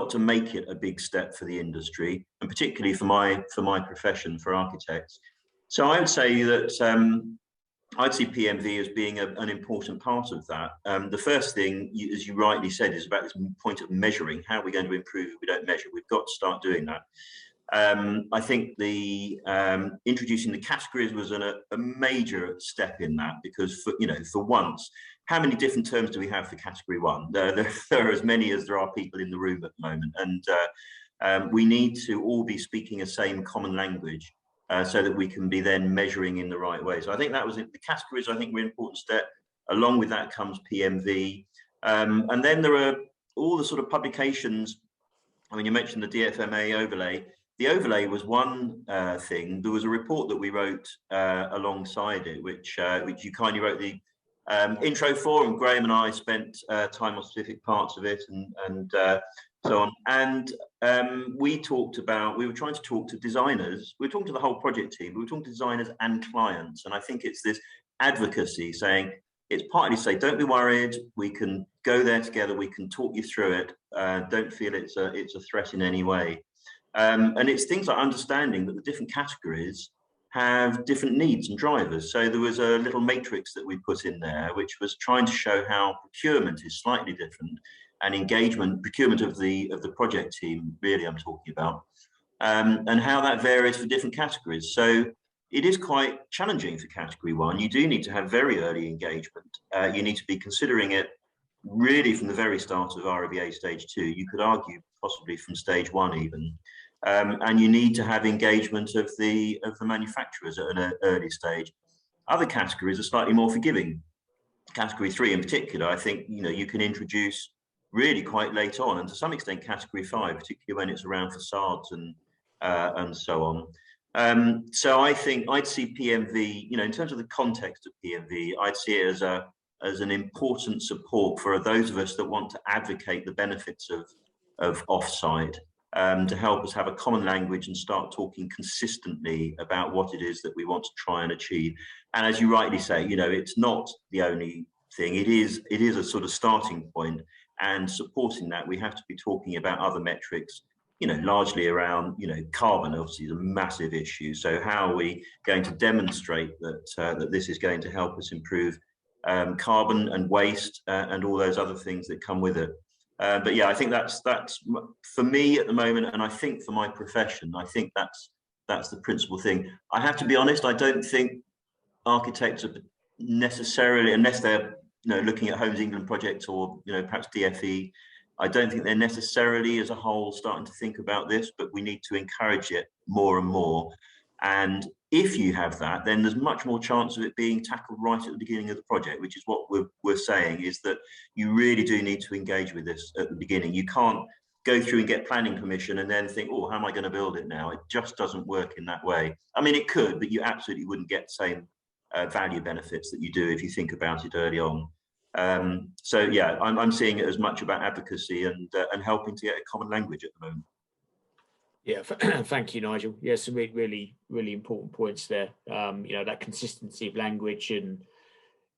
to make it a big step for the industry, and particularly for my profession, for architects. So I would say that I'd see PMV as being an important part of that. The first thing, as you rightly said, is about this point of measuring. How are we going to improve if we don't measure? We've got to start doing that. I think the introducing the categories was a major step in that, because for once, how many different terms do we have for category 1? There are as many as there are people in the room at the moment, and we need to all be speaking a same common language so that we can be then measuring in the right way. So I think that was it. The categories, I think, were an important step. Along with that comes PMV, and then there are all the sort of publications. I mean, you mentioned the DFMA overlay. The overlay was one thing. There was a report that we wrote alongside it, which you kindly wrote the intro for, and Graham and I spent time on specific parts of it and so on. And we were trying to talk to designers. We were talking to the whole project team, but we were talking to designers and clients. And I think it's this advocacy saying, it's partly say, don't be worried, we can go there together, we can talk you through it. Don't feel it's a threat in any way. And it's things like understanding that the different categories have different needs and drivers. So there was a little matrix that we put in there, which was trying to show how procurement is slightly different, and procurement of the project team, really I'm talking about, and how that varies for different categories. So it is quite challenging for category 1. You do need to have very early engagement. You need to be considering it really from the very start of RIBA stage 2. You could argue possibly from stage 1 even. And you need to have engagement of the manufacturers at an early stage. Other categories are slightly more forgiving. Category 3 in particular, I think you can introduce really quite late on, and to some extent category 5, particularly when it's around facades and so on. So I think I'd see PMV, in terms of the context of PMV, I'd see it as an important support for those of us that want to advocate the benefits of of Offsite to help us have a common language and start talking consistently about what it is that we want to try and achieve. And as you rightly say, you know, it's not the only thing. It is a sort of starting point, and supporting that, we have to be talking about other metrics, you know, largely around, you know, carbon obviously is a massive issue. So how are we going to demonstrate that that this is going to help us improve carbon and waste and all those other things that come with it. But yeah, I think that's for me at the moment, and I think for my profession, I think that's the principal thing. I have to be honest, I don't think architects are necessarily, unless they're, you know, looking at Homes England projects or, you know, perhaps DFE, I don't think they're necessarily as a whole starting to think about this, but we need to encourage it more and more. And if you have that, then there's much more chance of it being tackled right at the beginning of the project, which is what we're saying, is that you really do need to engage with this at the beginning. You can't go through and get planning permission and then think, oh, how am I going to build it now? It just doesn't work in that way. I mean, it could, but you absolutely wouldn't get the same value benefits that you do if you think about it early on. So yeah, I'm seeing it as much about advocacy and helping to get a common language at the moment. Yeah, thank you, Nigel. Yeah, some really important points there. You know, that consistency of language, and,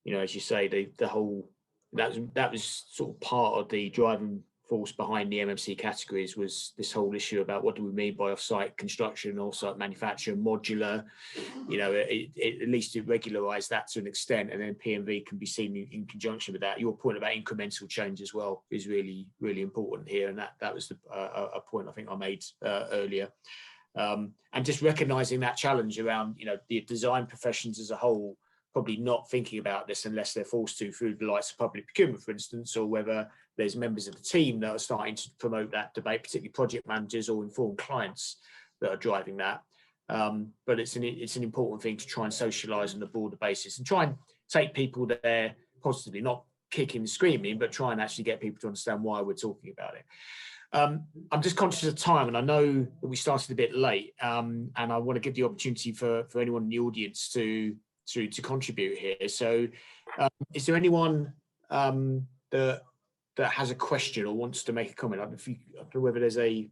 you know, as you say, the whole that was sort of part of the driving force behind the MMC categories, was this whole issue about what do we mean by off-site construction, off-site manufacture, modular. You know, at least it regularised that to an extent, and then Pmv can be seen in conjunction with that. Your point about incremental change as well is really important here, and that was a point I think I made earlier. And just recognising that challenge around, you know, the design professions as a whole probably not thinking about this unless they're forced to through the likes of public procurement, for instance, or whether there's members of the team that are starting to promote that debate, particularly project managers or informed clients that are driving that. But it's an important thing to try and socialise on a broader basis and try and take people there positively, not kicking and screaming, but try and actually get people to understand why we're talking about it. I'm just conscious of time, and I know that we started a bit late, and I want to give the opportunity for anyone in the audience to contribute here. So is there anyone that has a question or wants to make a comment? I don't know whether there's a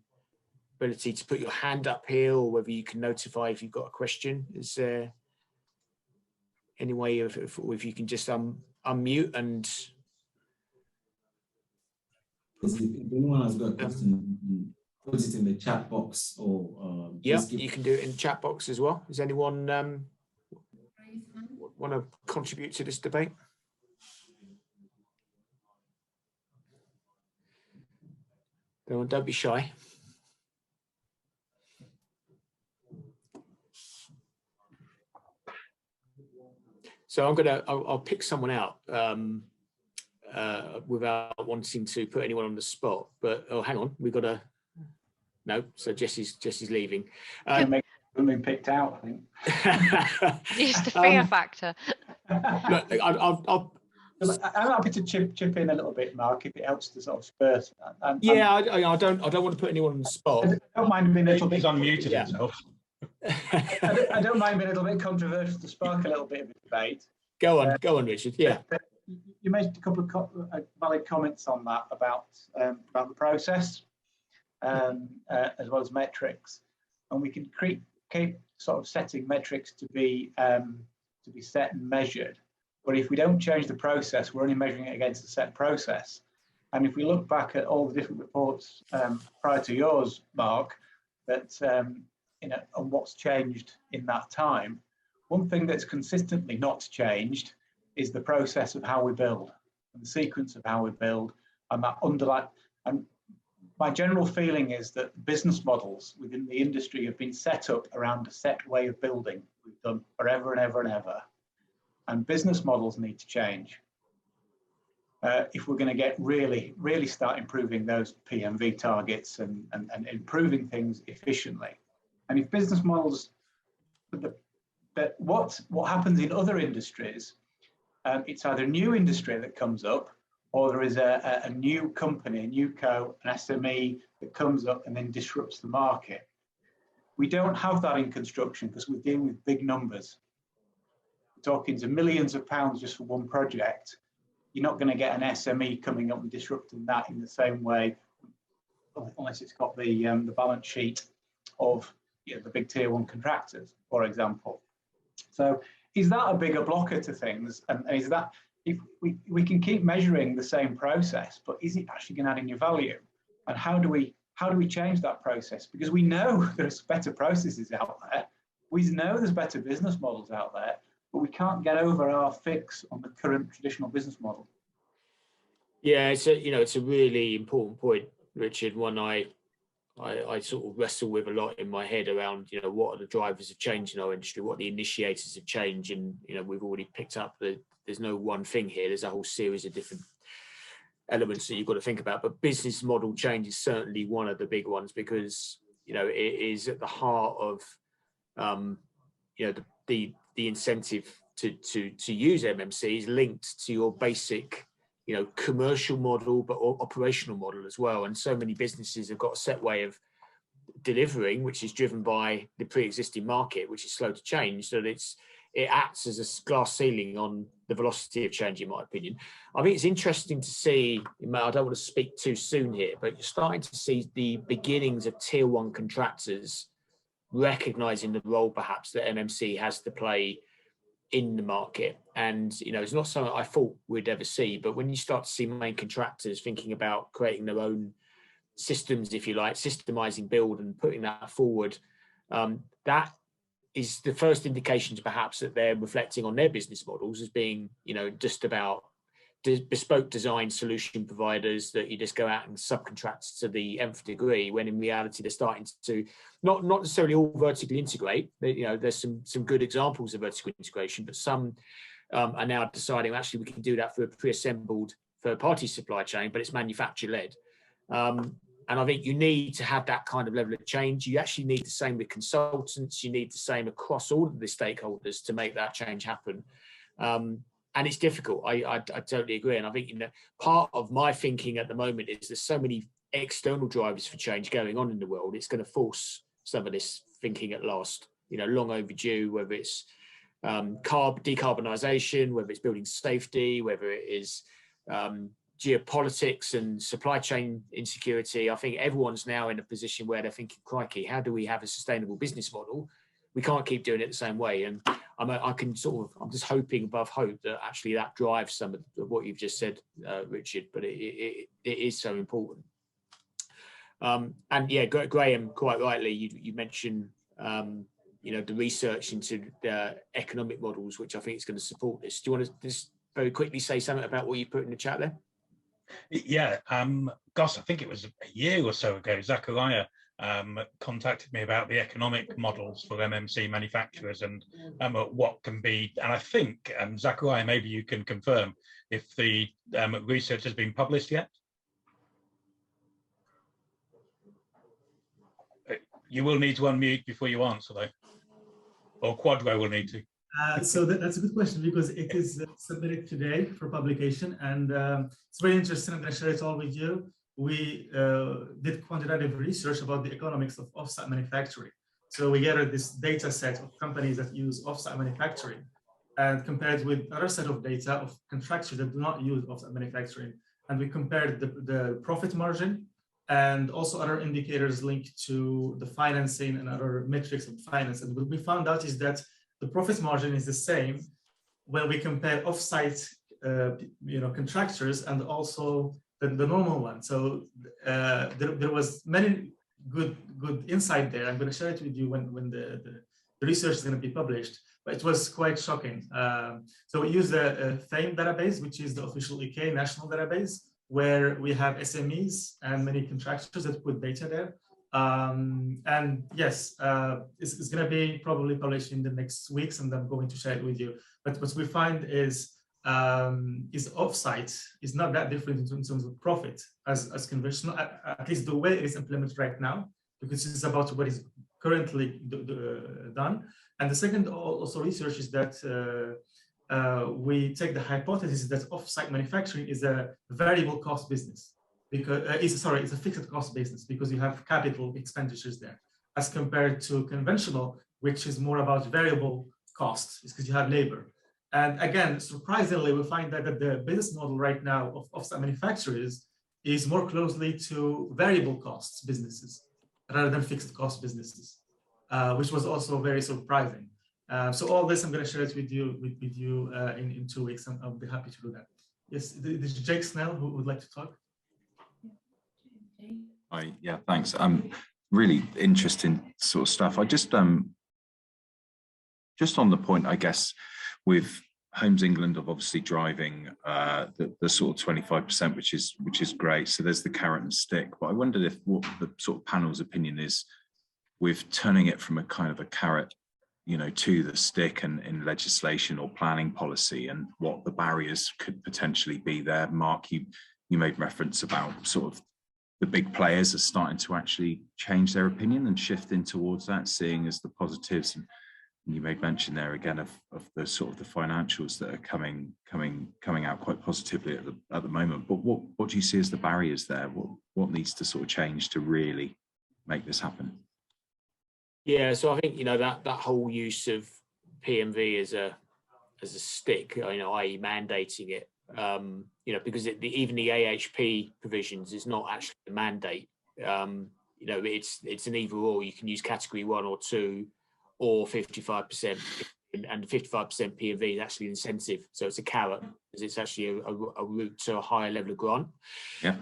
ability to put your hand up here, or whether you can notify if you've got a question. Is there any way of if you can just unmute and... If anyone has got a question, put it in the chat box, or yeah, you can do it in the chat box as well. Does anyone want to contribute to this debate? Don't be shy. So I'll pick someone out without wanting to put anyone on the spot. But oh, hang on, we've got a no. So Jessie's leaving. Been picked out, I think. It's the fear factor. Look, I'm happy to chip in a little bit, Mark, if it helps to sort of spur. Yeah, I don't want to put anyone on the spot. I don't mind being a little bit. He's unmuted himself. I don't mind being a little bit controversial to spark a little bit of a debate. Go on, Richard. Yeah. You made a couple of valid comments on that about the process, as well as metrics, and we can keep sort of setting metrics to be set and measured. But if we don't change the process, we're only measuring it against a set process. And if we look back at all the different reports prior to yours, Mark, that you know, and what's changed in that time, one thing that's consistently not changed is the process of how we build and the sequence of how we build, and that underlying. And my general feeling is that business models within the industry have been set up around a set way of building. We've done forever and ever and ever. And business models need to change if we're going to get really start improving those Pmv targets and improving things efficiently. And if business models, what happens in other industries, it's either a new industry that comes up, or there is a new company, a new an SME that comes up and then disrupts the market. We don't have that in construction because we're dealing with big numbers. We're talking to millions of pounds just for one project. You're not going to get an SME coming up and disrupting that in the same way unless it's got the balance sheet of the big tier 1 contractors, for example. So is that a bigger blocker to things? And is that, if we can keep measuring the same process, but is it actually going to add any value? And how do we change that process? Because we know there's better processes out there. We know there's better business models out there, but we can't get over our fix on the current traditional business model. Yeah, it's a really important point, Richard. One I sort of wrestle with a lot in my head around, what are the drivers of change in our industry, what are the initiators of change, and we've already picked up that there's no one thing here. There's a whole series of different elements that you've got to think about. But business model change is certainly one of the big ones, because it is at the heart of the incentive to use MMC is linked to your basic commercial model, but operational model as well. And so many businesses have got a set way of delivering, which is driven by the pre-existing market, which is slow to change. So it acts as a glass ceiling on the velocity of change, in my opinion. I think it's interesting to see, I don't want to speak too soon here, but you're starting to see the beginnings of tier 1 contractors recognizing the role perhaps that MMC has to play in the market. And it's not something I thought we'd ever see, but when you start to see main contractors thinking about creating their own systems, if you like, systemizing build and putting that forward, that is the first indications perhaps that they're reflecting on their business models as being just about bespoke design solution providers that you just go out and subcontract to the nth degree, when in reality they're starting to not necessarily all vertically integrate. There's some good examples of vertical integration, but some are now deciding actually we can do that for a pre-assembled third-party supply chain, but it's manufacturer-led. And I think you need to have that kind of level of change. You actually need the same with consultants. You need the same across all of the stakeholders to make that change happen. And it's difficult. I totally agree. And I think part of my thinking at the moment is there's so many external drivers for change going on in the world. It's going to force some of this thinking at last, long overdue, whether it's decarbonisation, whether it's building safety, whether it is geopolitics and supply chain insecurity. I think everyone's now in a position where they're thinking, crikey, how do we have a sustainable business model? We can't keep doing it the same way. And I'm just hoping above hope that actually that drives some of what you've just said, Richard, but it is so important. And yeah, Graham, quite rightly, you mentioned, the research into the economic models, which I think is going to support this. Do you want to just very quickly say something about what you put in the chat there? Yeah, gosh, I think it was a year or so ago, Zachariah contacted me about the economic models for MMC manufacturers and what can be, and I think, Zachariah, maybe you can confirm if the research has been published yet. You will need to unmute before you answer, though, or Quadro will need to. So that's a good question, because it is submitted today for publication, and it's very interesting. I'm going to share it all with you. We did quantitative research about the economics of offsite manufacturing. So we gathered this data set of companies that use offsite manufacturing and compared with other set of data of contractors that do not use offsite manufacturing. And we compared the profit margin and also other indicators linked to the financing and other metrics of finance. And what we found out is that the profit margin is the same when we compare offsite contractors and also the normal one. So there was many good insight there. I'm going to share it with you when the research is going to be published, but it was quite shocking. So we use the FAME database, which is the official EK national database, where we have SMEs and many contractors that put data there. And yes, it's going to be probably published in the next weeks, and I'm going to share it with you. But what we find is offsite is not that different in terms of profit as conventional, at least the way it is implemented right now, because it's about what is currently done. And the second also research is that we take the hypothesis that offsite manufacturing is a variable cost business, because it's a fixed cost business, because you have capital expenditures there, as compared to conventional, which is more about variable costs, because you have labor. And again, surprisingly, we find that the business model right now of offsite manufacturers is more closely to variable costs businesses rather than fixed cost businesses, which was also very surprising. So all this I'm going to share it with you in 2 weeks, and I'll be happy to do that. Yes, this is Jake Snell who would like to talk. Hi, yeah, thanks. Really interesting sort of stuff. I just on the point, I guess, with Homes England of obviously driving the sort of 25%, which is great. So there's the carrot and stick. But I wondered if what the sort of panel's opinion is with turning it from a kind of a carrot, you know, to the stick and in legislation or planning policy, and what the barriers could potentially be there. Mark, you made reference about sort of the big players are starting to actually change their opinion and shifting towards that, seeing as the positives. And you made mention there again of the sort of the financials that are coming out quite positively at the moment. But what do you see as the barriers there? What needs to sort of change to really make this happen? Yeah, so I think, you know, that whole use of PMV as a stick, you know, i.e. mandating it, you know, because even the AHP provisions is not actually a mandate. You know, it's an either or. You can use category 1 or 2 or 55%, and the 55% PMV is actually an incentive. So it's a carrot, because it's actually a route to a higher level of grant. Yeah.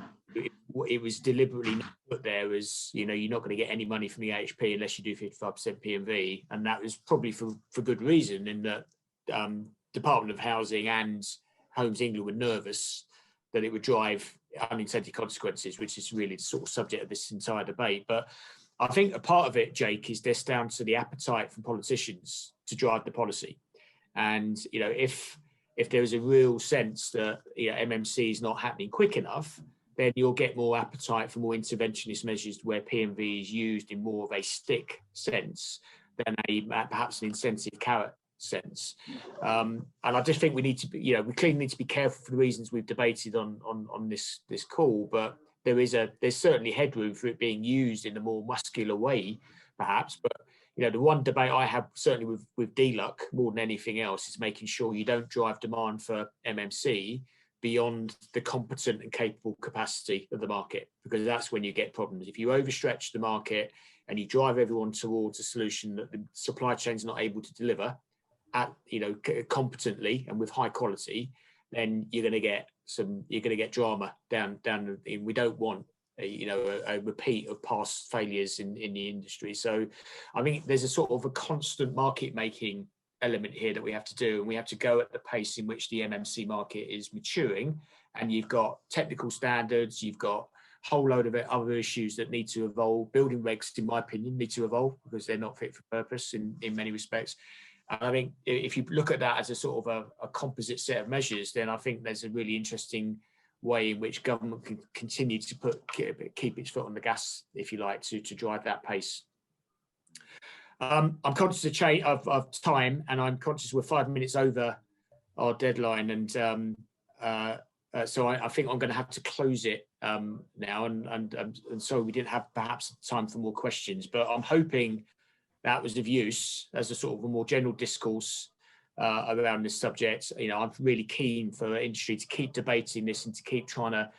It was deliberately put there as, you know, you're not going to get any money from the AHP unless you do 55% PMV. And that was probably for good reason, in that Department of Housing and Homes England were nervous that it would drive unintended consequences, which is really the sort of subject of this entire debate. But I think a part of it, Jake, is this down to the appetite from politicians to drive the policy. And, you know, if there is a real sense that, you know, MMC is not happening quick enough, then you'll get more appetite for more interventionist measures where PMV is used in more of a stick sense than perhaps an incentive carrot sense. And I just think we need to be, you know, we clearly need to be careful for the reasons we've debated on this call, but there's certainly headroom for it being used in a more muscular way, perhaps. But, you know, the one debate I have certainly with DLUC more than anything else is making sure you don't drive demand for MMC beyond the competent and capable capacity of the market, because that's when you get problems. If you overstretch the market and you drive everyone towards a solution that the supply chain is not able to deliver at, you know, competently and with high quality, then you're going to get drama down. We don't want a repeat of past failures in the industry. So I think there's a sort of a constant market making element here that we have to do, and we have to go at the pace in which the MMC market is maturing. And you've got technical standards, you've got a whole load of other issues that need to evolve. Building regs, in my opinion, need to evolve because they're not fit for purpose in many respects. And I think if you look at that as a sort of a composite set of measures, then I think there's a really interesting way in which government can continue to keep its foot on the gas, if you like, to drive that pace. I'm conscious of time, and I'm conscious we're 5 minutes over our deadline, and so I think I'm going to have to close it now. And so we didn't have perhaps time for more questions, but I'm hoping that was of use as a sort of a more general discourse around this subject. You know, I'm really keen for industry to keep debating this and to keep trying to,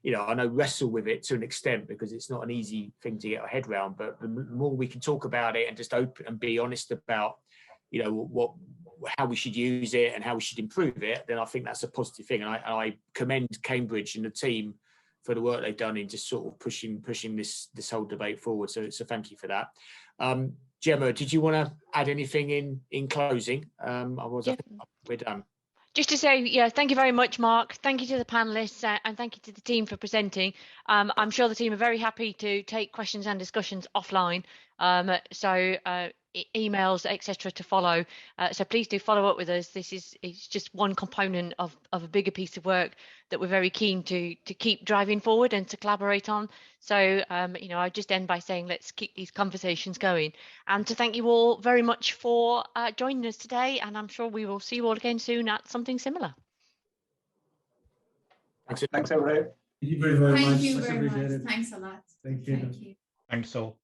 you know, I know wrestle with it to an extent, because it's not an easy thing to get our head around. But the more we can talk about it and just open and be honest about, you know, how we should use it and how we should improve it, then I think that's a positive thing. And I commend Cambridge and the team for the work they've done in just sort of pushing this whole debate forward. So thank you for that. Gemma, did you want to add anything in closing? Otherwise, I think we're done. Just to say, yeah, thank you very much, Mark. Thank you to the panelists and thank you to the team for presenting. I'm sure the team are very happy to take questions and discussions offline. So emails, etc. to follow. So please do follow up with us. It's just one component of a bigger piece of work that we're very keen to keep driving forward and to collaborate on. So, you know, I just end by saying let's keep these conversations going, and to thank you all very much for joining us today. And I'm sure we will see you all again soon at something similar. Thanks everybody. Thank you very much. Thank you very much. Thanks a lot. Thank you. Thank you. Thanks all.